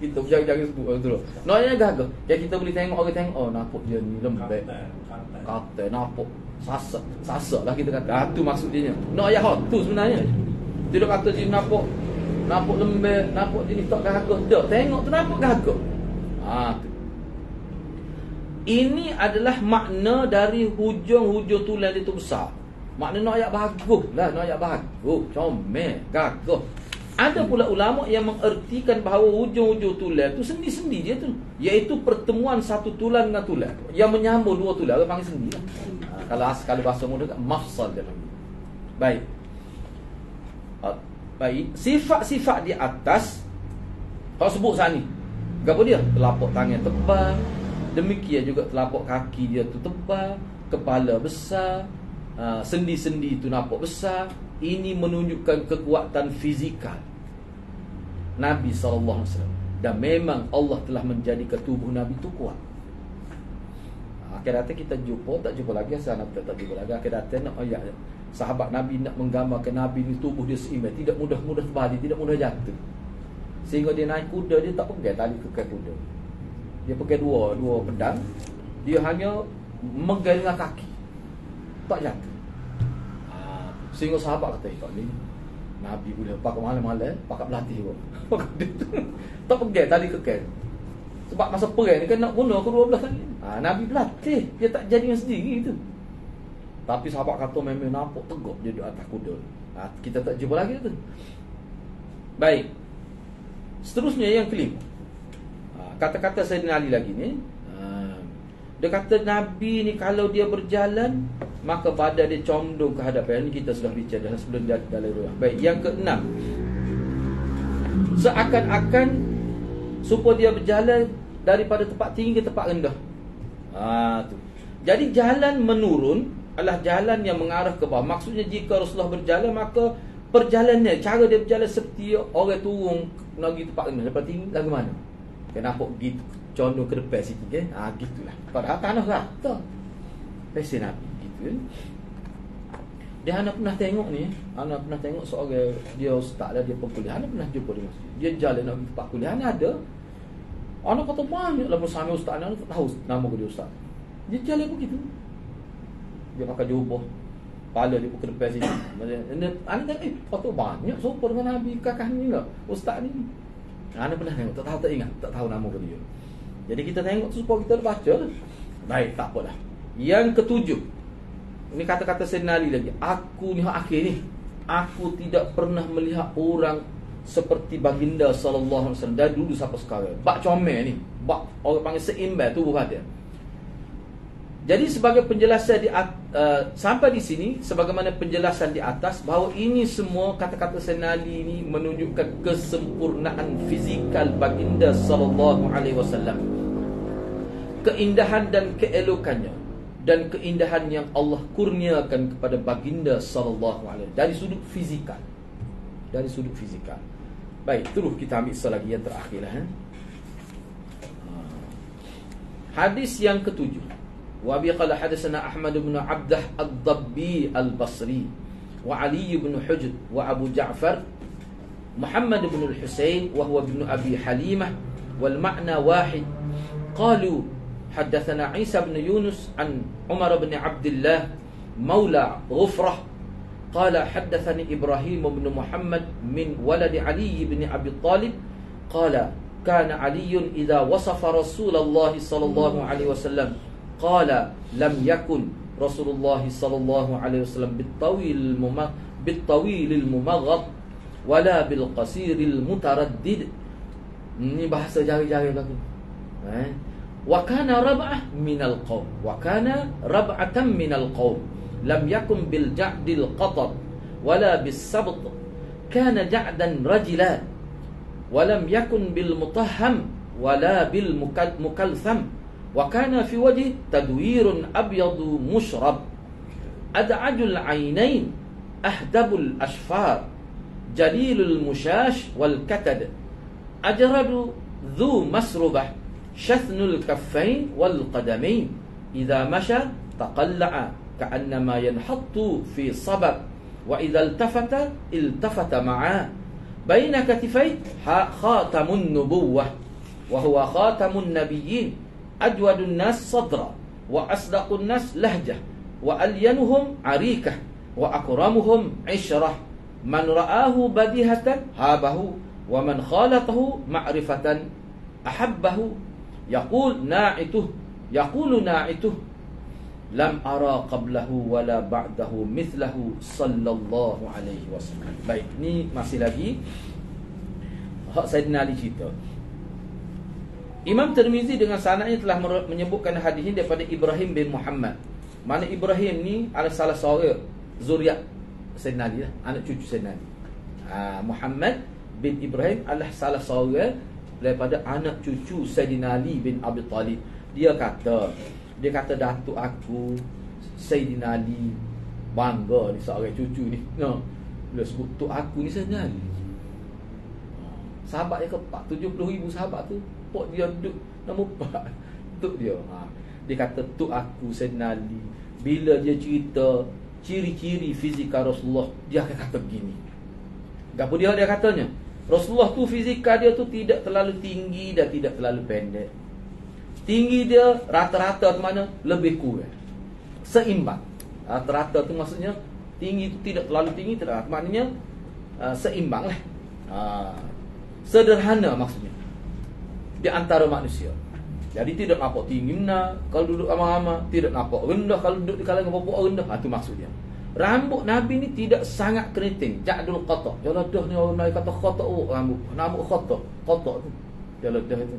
Speaker 1: Kita jangan sebut tu. Nonya gagah. Yang kita boleh tengok orang tengok, nampak dia ni lembut. Kata nampak sasa lah kita kata. Tu maksud dia. Nak ayat hot tu sebenarnya. Tidak kata dia nampak lembut, nampak dia ni tak gagah. Dak tengok tu nampak gagah. Tu. Ini adalah makna dari hujung-hujung tulang dia tu besar. Maknanya nak ayat bagus lah, nak ayat bagus, comel, gagah. Ada pula ulama yang mengertikan bahawa hujung-hujung tulang tu sendi-sendi dia tu, iaitu pertemuan satu tulang dengan tulang yang menyambung dua tulang, orang panggil sendi lah. Kalau bahasa muda kat mafsal dia panggil. Baik, sifat-sifat di atas kau sebut sana ni. Gapo dia? Telapak tangan tebal, demikian juga telapak kaki dia tu tebal, kepala besar, sendi-sendi itu nampak besar, ini menunjukkan kekuatan fizikal Nabi SAW. Dan memang Allah telah menjadikan tubuh Nabi itu kuat. Akhir-akhir kita jumpa, tak jumpa lagi, sana kita tak jumpa lagi. Akhir-akhir nak ayat sahabat Nabi nak menggambarkan Nabi ni tubuh dia seimbang, tidak mudah-mudah terbalik, tidak mudah jatuh. Sehingga dia naik kuda, dia tak pegang tali kekal kuda. Dia pakai dua pedang. Dia hanya megang dengan kaki, tak jatuh. Sehingga sahabat kata, "Kau ni Nabi boleh pakai malam-malam, pakai berlatih pun." Tak pegang tali kekal. Sebab masa perang ni kan nak bunuh kedua belah tali. Nabi berlatih, dia tak jadi dengan sendiri tu. Tapi sahabat kata memang nampak tegak dia di atas kuda. Kita tak jumpa lagi tu. Baik. Seterusnya yang kelima. Kata-kata Sayyidina Ali lagi ni. Dia kata Nabi ni kalau dia berjalan, maka badan dia condong ke hadapan. Ini kita sudah bicara dah sebelum dia dalam ruang. Baik, yang keenam. Seakan-akan supaya dia berjalan daripada tempat tinggi ke tempat rendah. Tu. Jadi jalan menurun adalah jalan yang mengarah ke bawah. Maksudnya jika Rasulullah berjalan, maka perjalanannya, cara dia berjalan seperti orang turun nak pergi tempat rendah, tempat tinggi lagu mana? Kenapa gitu condong ke depan sikit kan? Gitulah. Padahal tanah rata. Pesen Nabi gitu kan. Dia anak pernah tengok ni, anak pernah tengok seorang dia ustaz dia perkuliahan, anak pernah jumpa dia. Dia jalan nak pergi tempat kuliah ada. Anak kata banyak lah bersama ustaz, anak tak tahu nama dia ustaz. Dia jalan begitu. Dia pakai jubah, kepala dia ke depan sini. Anak tengok, kata banyak sopa dengan Nabi kakak ni lah, ustaz ni. Anak pernah tengok, tak tahu, tak ingat, tak tahu nama dia. Jadi kita tengok tu supaya kita baca. Baik, tak apalah. Yang ketujuh, ini kata-kata Sayyidina Ali lagi. Aku ni akhir ni, aku tidak pernah melihat orang seperti baginda sallallahu alaihi wasallam dari dulu sampai sekarang. Bak comel ni, bak orang panggil seimbang tubuh dia. Jadi sebagai penjelasan sampai di sini, sebagaimana penjelasan di atas, bahawa ini semua kata-kata Sayyidina Ali ini menunjukkan kesempurnaan fizikal baginda sallallahu alaihi wasallam, keindahan dan keelokannya, dan keindahan yang Allah kurniakan kepada baginda sallallahu alaihi wasallam dari sudut fizikal. Dari sudut fizikal. Baik, terus kita ambil lagi yang terakhirlah. Hadis yang ketujuh. Wa bi qala hadatsana Ahmad bin Abdah ad-Dabbi al-Basri wa Ali bin Hujr wa Abu Ja'far Muhammad bin al-Husain wa huwa ibn Abi Halimah wal ma'na wahid. Qalu حدثنا عيسى بن يونس عن عمر بن عبد الله مولى غفرة قال حدثني إبراهيم بن محمد من ولد علي بن أبي طالب قال كان علي إذا وصف رسول الله صلى الله عليه وسلم قال لم يكن رسول الله صلى الله عليه وسلم بالطويل الممغط ولا بالقصير المتردد. Ini bahasa jari-jari lagi. وكان ربعة من القوم وكان ربعة من القوم لم يكن بالجعد القطر ولا بالسبط كان جعدا رجلا ولم يكن بالمطهم ولا بالمكلثم وكان في وجهه تدوير أبيض مشرب أدعج العينين أهدب الأشفار جليل المشاش والكتد أجرد ذو مسربة شثن الكفين والقدمين إذا مشى تقلع كأنما ينحط في صبب وإذا التفت معاه بين كتفيه خاتم النبوة وهو خاتم النبيين أجود الناس صدرا وأصدق الناس لهجة وألينهم عريكة وأكرمهم عشرة من رآه بديهة هابه ومن خالطه معرفة أحبه يقول ناعته لم أرى قبله ولا بعده مثله صلى الله عليه وسلم. Baik, ni masih lagi hak Sayyidina Ali cerita. Imam Tirmizi dengan sanadnya telah menyebutkan hadis ini daripada Ibrahim bin Muhammad. Mana Ibrahim ni adalah salah seorang zuriat Sayyidina Ali, anak cucu Sayyidina Ali. Muhammad bin Ibrahim adalah salah seorang daripada anak cucu Sayyidina Ali bin Abi Talib. Dia kata datuk aku Sayyidina Ali Bangga ni seorang cucu ni. No. Bila sebut tok aku ni Sayyidina Ali. Sahabat yang keempat, 70,000 sahabat tu, pok dia duduk nombor 4. Tok dia. Dia kata tok aku Sayyidina Ali. Bila dia cerita ciri-ciri fizikal Rasulullah, dia akan kata begini. Apa dia katanya? Rasulullah tu fizikal dia tu tidak terlalu tinggi dan tidak terlalu pendek. Tinggi dia rata-rata tu mana? Lebih kurang seimbang. Rata-rata tu maksudnya tinggi tu tidak terlalu tinggi, tidak, maknanya seimbang lah. Sederhana maksudnya di antara manusia. Jadi tidak nampak tinggi benar kalau duduk ramai-ramai, tidak nampak rendah kalau duduk di kalangan perempuan rendah. Itu maksudnya. Rambut Nabi ni tidak sangat keriting, ja'dul qata'. Dia ledah ni orang Melayu kata qata' rambut. Rambut qata' tu. Dia ledah itu.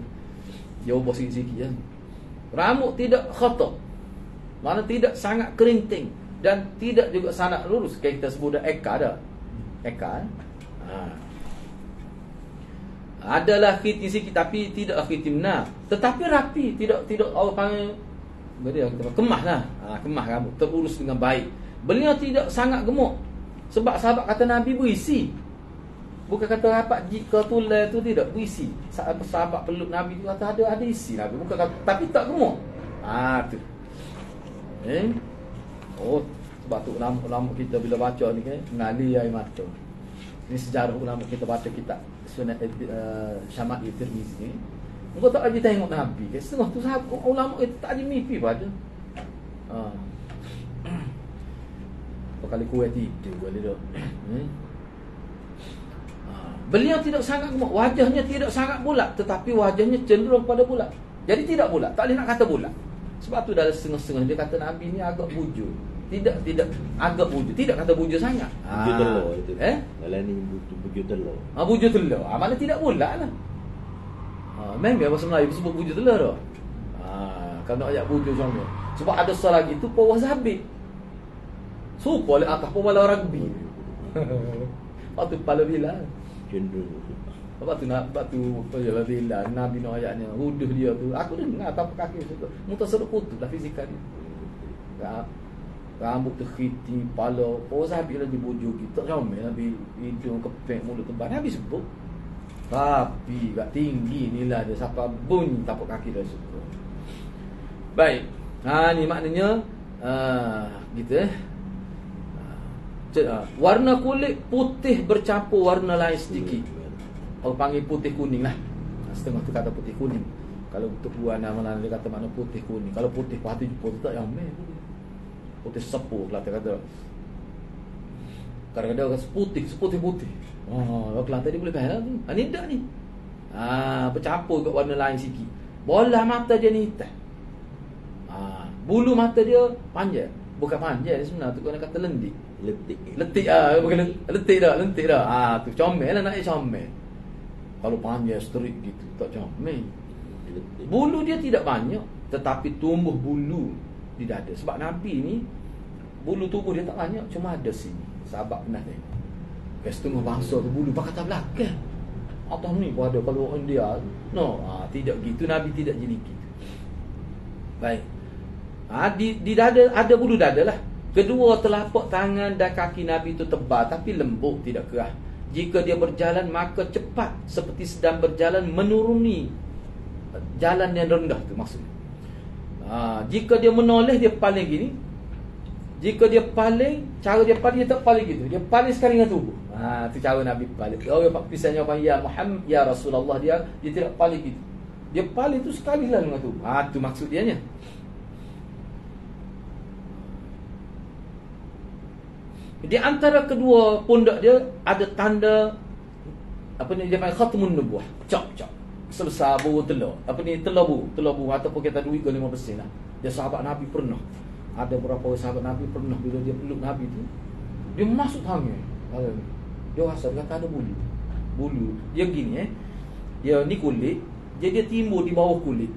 Speaker 1: Dia ubah sikit-sikit je. Rambut tidak qata'. Mana tidak sangat kerinting dan tidak juga sangat lurus. Kita sebut eka dah. Eka. Adalah khitim sikit tapi tidak khitim nah. Tetapi rapi, tidak orang panggil dia kata kemah lah. Kemah rambut, terurus dengan baik. Beliau tidak sangat gemuk. Sebab sahabat kata Nabi berisi. Bukan kata rapat jika tulai tu, tidak berisi. Sahabat peluk Nabi tu kata ada isi Nabi. Bukan kata, tapi tak gemuk. Tu. Oh, sebab tu ulama kita bila baca ni kan mengalir air mata. Ini sejarah ulama kita baca kitab Sunan Syama'il Tirmizi ni. Engkau tak lagi tengok Nabi kan. Setengah tu sahabat ulama itu tak ada mimpi pada. Kali kuat tidur boleh dah. Beliau tidak sangat gemuk, wajahnya tidak sangat bulat, tetapi wajahnya cenderung pada bulat. Jadi tidak bulat, tak boleh nak kata bulat. Sebab tu dalam setengah-setengah dia kata Nabi ni agak bujur. Tidak agak bujur, tidak kata bujur sangat.
Speaker 2: Bujur telur itu. Dalam ni bujur telur.
Speaker 1: Bujur telur. Mana tidak bulat lah. Memang bahasa Melayu sebut bujur telur dah. Kalau nak ajak bujur sama. Sebab ada soal lagi tu pawah zabit. Supa oleh atas pemala rugby. Lepas tu kepala bila
Speaker 2: Cenderung.
Speaker 1: Lepas tu kepala bila Nabi nak ayatnya ruduh dia tu. Aku dengar tapak kaki tu. Muntah seruk kutub lah fizikal dia. Rambut tu khitim, kepala Zabi lagi bujur kita. Comel Nabi, hidung kepek, mulut tebal. Nabi sebut. Tapi kat tinggi inilah dia sampai bunyi tapak kaki dia suka. Baik. Ni maknanya gitu warna kulit putih bercampur warna lain sedikit. Orang panggil putih kuning lah. Setengah tu kata putih kuning. Kalau untuk buah nama dia kata mana putih kuning. Kalau putih putih putih tak yang putih sepuh lah kata. Kadang-kadang seputih. Orang Kelantan dia boleh faham tu. Ni tak ni. Bercampur kat warna lain sikit. Bola mata dia ni hitam. Bulu mata dia panjang. Bukan panjang dia sebenarnya tu kena kata lendik. Letik bukan letik dah. Tu comel lah nak comel. Kalau panjang straight gitu tak comel. Bulu dia tidak banyak tetapi tumbuh bulu di dada. Sebab Nabi ni bulu tubuh dia tak banyak, cuma ada sini. Sahabat pernah tengok. Setengah bangsa tu bulu pakai atas belakang. Atas ni pun ada kalau orang India. Tidak gitu, Nabi tidak jadi gitu. Baik. Di dada ada bulu dada lah. Kedua telapak tangan dan kaki Nabi itu tebal tapi lembut, tidak kerah. Jika dia berjalan maka cepat seperti sedang berjalan menuruni jalan yang rendah tu maksudnya. Jika dia menoleh dia paling gini. Jika dia paling, cara dia paling dia tak paling gitu. Dia paling sekali dengan tubuh. Tu cara Nabi paling. Orang pisahnya apa ya Muhammad ya Rasulullah dia tidak paling gitu. Dia paling tu sekali lah dengan tubuh. Tu maksud dia nya. Di antara kedua pundak dia ada tanda apa ni dia panggil khatmun nubuwah. Cak. Sebesar buru telur. Apa ni telur buru ataupun kita duit ke 5% lah. Dia sahabat Nabi pernah. Ada beberapa sahabat Nabi pernah bila dia peluk Nabi tu, dia masuk tangan. Dia rasa dia kata ada bulu. Dia gini dia ni kulit, dia timbul di bawah kulit.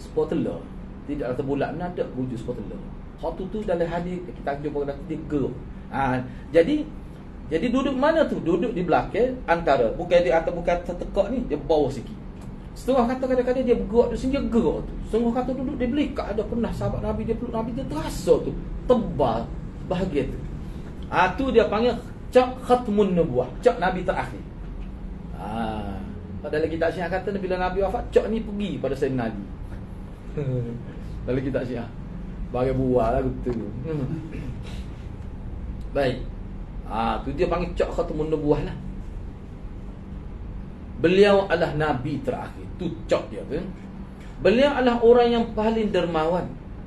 Speaker 1: Sebuah telur. Tidak ada bulat ada wujud sebuah telur. Satu tu dalam hadis kita jumpa nanti dia geruk. Jadi duduk mana tu? Duduk di belakang antara. Bukan di atas, bukan tertekak ni, dia bawah sikit. Setengah kata kadang-kadang dia bergerak di sini, dia gerak tu. Setengah kata duduk dia belikat. Ada pernah sahabat Nabi dia peluk Nabi, dia terasa tu tebal. bahagia tu. Tu dia panggil cak khatmun nubuwah, cak Nabi terakhir. Dalam kitab Syiah kata bila Nabi wafat, cak ni pergi pada Sayyidina Ali. Dalam kitab Syiah bagi buah lah betul. Baik. Tu dia panggil cak khatmun nubuwah lah. Beliau adalah Nabi terakhir. Tu cak dia tu. Beliau adalah orang yang paling dermawan.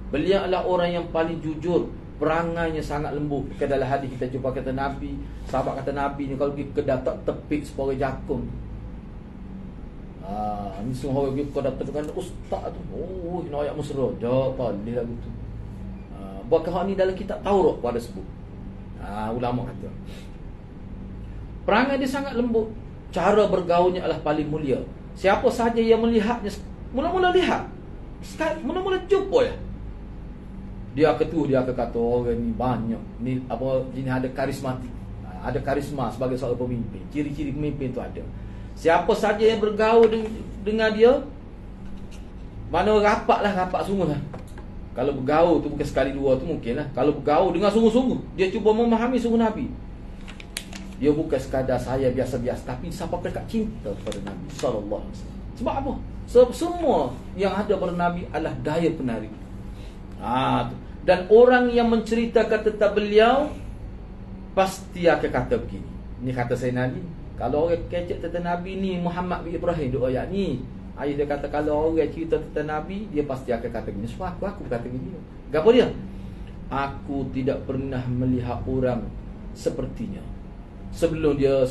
Speaker 1: Beliau adalah orang yang paling jujur. Perangainya sangat lembut. Ke dalam hadis kita jumpa kata Nabi, sahabat kata Nabi ni kalau pergi ke datak tepik separa jakun. Ni semua orang pergi ke datak dengan ustaz tu. Ini ayat mesra. Dah paling lagu tu. Bahkan hak ni dalam kitab Taurat pun ada sebut. Ulama kata perangai dia sangat lembut. Cara bergaulnya adalah paling mulia. Siapa sahaja yang melihatnya, mula-mula lihat, mula-mula jumpa ya, dia akan kata orang ni banyak ni apa, ini ada karismatik, ada karisma sebagai seorang pemimpin. Ciri-ciri pemimpin tu ada. Siapa saja yang bergaul dengan dia, mana rapat sungguh lah. Kalau bergaul tu bukan sekali dua tu mungkin lah. Kalau bergaul dengan sungguh-sungguh, dia cuba memahami sungguh Nabi. Dia bukan sekadar saya biasa-biasa, tapi sampai dekat cinta kepada Nabi sallallahu alaihi wasallam. Sebab apa? Sebab semua yang ada pada Nabi adalah daya penarik. Dan orang yang menceritakan tentang beliau pasti akan kata begini. Ini kata saya Nabi. Kalau orang kecek tentang Nabi ni Muhammad bin Ibrahim duk ayat ni. Ayat dia kata kalau orang cerita tentang Nabi, dia pasti akan kata begini. Sebab aku kata begini. Gapo dia? Aku tidak pernah melihat orang sepertinya. Sebelum dia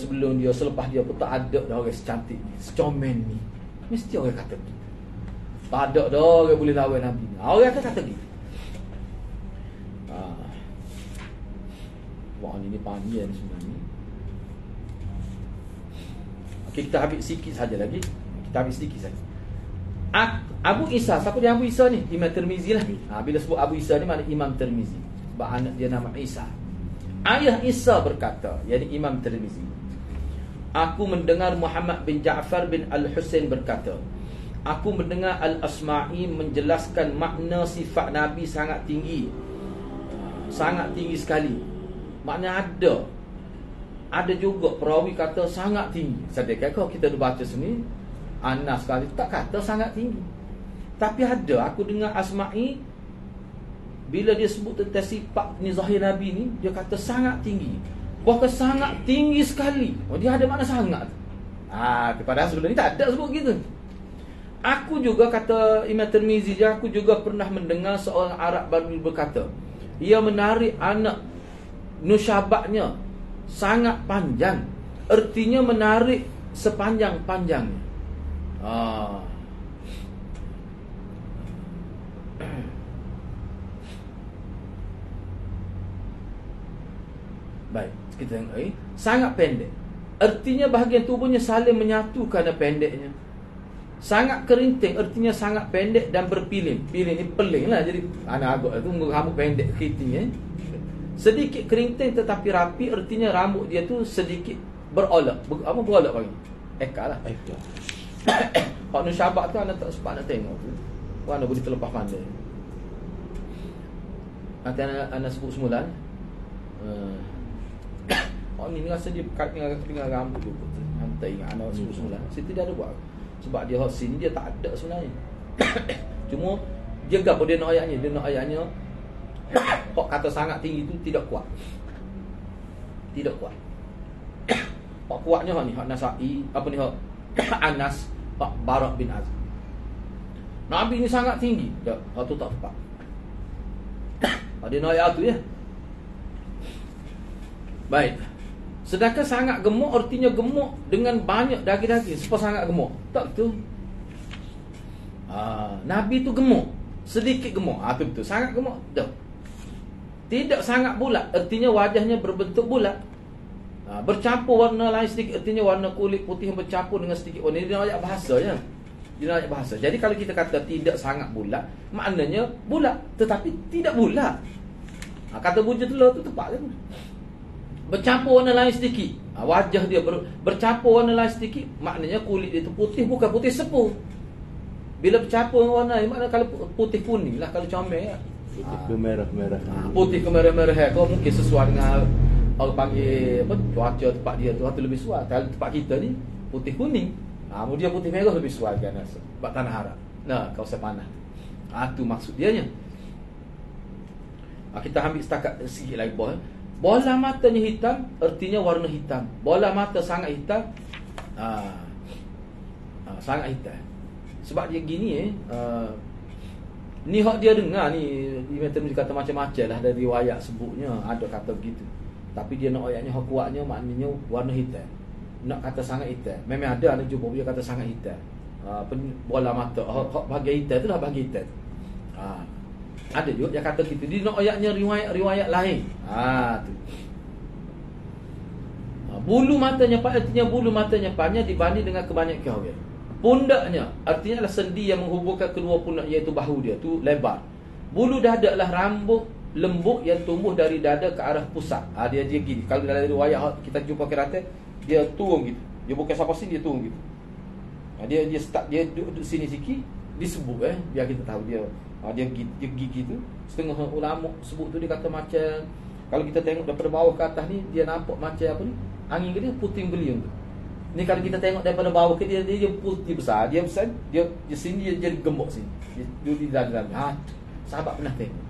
Speaker 1: selepas dia pun tak ada dah orang secantik ni, secomel ni. Mesti orang kata begitu. Tak ada dah orang boleh lawan Nabi ni. Orang akan kata begitu. Wah, ini panjang sebenarnya. Okay, kita habis sikit saja lagi. Abu Isa, siapa dia Abu Isa ni? Imam Tirmizi lah. Bila sebut Abu Isa ni mana Imam Tirmizi. Sebab anak dia nama Isa. Ayah Isa berkata, yakni Imam Tirmizi, aku mendengar Muhammad bin Ja'far bin Al-Husain berkata, aku mendengar Al-Asma'i menjelaskan makna sifat Nabi sangat tinggi. Sangat tinggi sekali. Makna ada juga perawi kata sangat tinggi. Sedangkan kalau kita baca sini, Anas sekali tak kata sangat tinggi. Tapi ada, aku dengar Asma'i bila dia sebut tentang sifat ni zahir Nabi ni, dia kata sangat tinggi. Bahkan sangat tinggi sekali. Dia ada makna sangat. Padahal sebelum ni tak ada sebut gitu. Aku juga kata Imam Tirmizi, aku juga pernah mendengar seorang Arab Badui berkata, ia menarik anak nusyabatnya sangat panjang. Ertinya menarik sepanjang-panjangnya. Baik, kita tengok sangat pendek. Artinya bahagian tubuhnya saling menyatu kerana pendeknya. Sangat kerinting, artinya sangat pendek dan berpilin. Pilin ni peling lah. Jadi anak agak tu rambut pendek keriting. Sedikit kerinting tetapi rapi, artinya rambut dia tu sedikit berolak. Berolak bagi? Eka lah. Pak Nusyabat tu anak tak sempat nak tengok tu. Mana boleh terlepas pandai. Nanti anak sebut semula ni. Ni rasa dia dengan rambut tu. Hantar ingat anak sebut semula. Saya tidak ada buat. Sebab dia hot sini dia tak ada sebenarnya. Cuma dia gap dia nak ayatnya. Dia nak ayatnya kok kata sangat tinggi tu tidak kuat. Tidak kuat. Pak kuatnya ni hak Nasa'i, apa ni hak Anas, Pak Barak bin Azim. Nabi ni sangat tinggi. Tak, tu tak tepat. Ada nak ayat tu ya. Baik. Sedangkan sangat gemuk artinya gemuk dengan banyak daging-daging. Sebab sangat gemuk. Tak betul. Nabi tu gemuk, sedikit gemuk. Tu betul. Sangat gemuk. Tak. Tidak sangat bulat, artinya wajahnya berbentuk bulat. Bercampur warna lain sedikit, artinya warna kulit putih yang bercampur dengan sedikit warna. Dia nak ayat bahasa ya. Dia nak ayat bahasa. Jadi kalau kita kata tidak sangat bulat, maknanya bulat tetapi tidak bulat. Kata bujuk telur tu tepat kan? Bercampur warna lain sedikit. Wajah dia bercampur warna lain sedikit, maknanya kulit dia tu putih, bukan putih sepuh. Bila bercampur warna lain, maknanya kalau putih kuning lah, kalau comel ya.
Speaker 2: Putih ke merah-merah.
Speaker 1: Putih ke merah-merah kau mungkin sesuai dengan orang panggil apa cuaca tempat dia tu lebih sesuai. Kalau tempat kita ni putih kuning. Kemudian putih merah lebih sesuai kan sebab tanah Arab. Nah, kawasan panah. Tu maksud dia nya. Kita ambil setakat sikit lagi bola matanya hitam artinya warna hitam. Bola mata sangat hitam sangat hitam. Sebab dia gini ni hak dia dengar ni dia kata macam-macam lah dari riwayat sebutnya ada kata begitu. Tapi dia nak ayatnya hak kuatnya maknanya warna hitam. Nak kata sangat hitam. Memang ada jumpa dia kata sangat hitam. Bola mata hak bahagian hitam tu lah bahagian hitam. Ada juga yang kata gitu. Dia nak ayatnya riwayat lain. Tu. Bulu matanya artinya bulu matanya panjang dibanding dengan kebanyakan orang. Pundaknya artinya adalah sendi yang menghubungkan kedua pundak iaitu bahu dia tu lebar. Bulu dada adalah rambut lembut yang tumbuh dari dada ke arah pusat. Dia gini. Kalau dalam riwayat kita jumpa kerata dia turun gitu. Dia bukan sampai sini dia turun gitu. Dia start dia duduk sini sikit disebut biar kita tahu dia gigi tu. Setengah ulama sebut tu dia kata macam kalau kita tengok daripada bawah ke atas ni dia nampak macam apa ni? Angin ke dia puting beliung tu. Ni kalau kita tengok daripada bawah ke dia putih besar, dia besar, dia sini dia jadi gemuk sini. Dia duduk di dalam. Sahabat pernah tengok.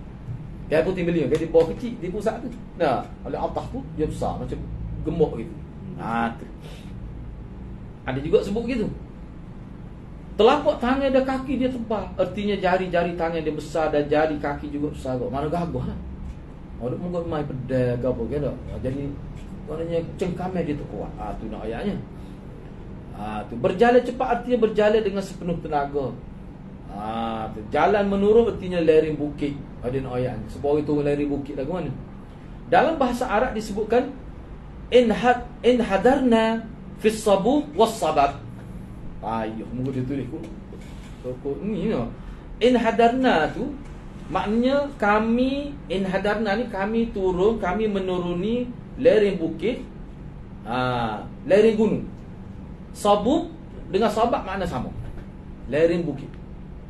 Speaker 1: Dia puting beliung, dia bawah kecil di pusat tu. Nah, oleh atas tu dia besar macam gemuk gitu. Tu. Ada juga sebut gitu. Telapak tangan dan kaki dia tebal. Artinya jari-jari tangan dia besar dan jari kaki juga besar. Mana gagah lah. Orang mungkin main pedal ke apa ke tak. Jadi maknanya cengkamnya dia tu kuat. Tu nak ayatnya. Tu berjalan cepat artinya berjalan dengan sepenuh tenaga. Tu jalan menurun artinya lereng bukit. Ada nak ayatnya. Sebab itu lereng bukit lagu mana? Dalam bahasa Arab disebutkan in hadarna fi sabu was sabab. Muka dia tulis ni in hadarna tu maknanya kami in hadarna ni kami turun, kami menuruni lereng bukit, lereng gunung. Sabuk dengan sabak makna sama. Lereng bukit.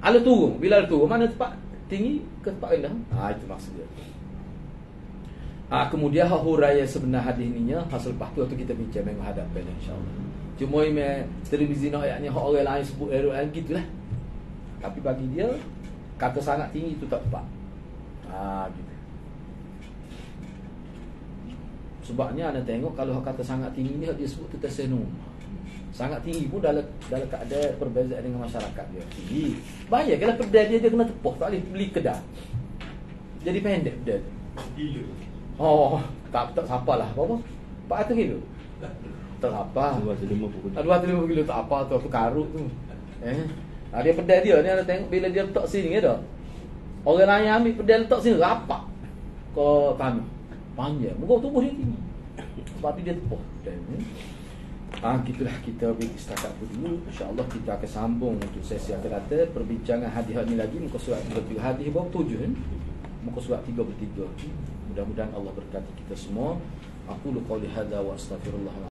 Speaker 1: Ala turun, bila turun mana tempat tinggi ke tempat rendah. Itu maksud dia. Kemudian huraian sebenar hadis ni nya hasil lepas tu kita bincang menghadap pada insya-Allah. Cuma televizi nak ayatnya hak orang lain sebut lain gitulah. Tapi bagi dia kata sangat tinggi itu tak tepat. Gitu. Sebabnya anda tengok kalau hak kata sangat tinggi ni dia sebut tu tersenum. Sangat tinggi pun dalam keadaan perbezaan dengan masyarakat dia. Tinggi. Bayar kalau pedal dia kena tepuh, tak boleh beli kedai. Jadi pendek pedal. Tak sapalah. Berapa? 400 kilo. Tak apa. 250 kilo tak apa tu karut tu. Dia pedal dia ni anda tengok bila dia letak sini ada. Orang lain ambil pedal letak sini rapat ke tanah. Panjang. Muka tubuh dia tinggi. Sebab tu dia tepuh. Gitulah kita beri setakat dulu. InsyaAllah kita akan sambung untuk sesi akan datang. Perbincangan hadis ni lagi muka surat 33 hadis baru 7 muka surat 33. Mudah-mudahan Allah berkati kita semua. Aku lu qauli hadza wa astaghfirullah.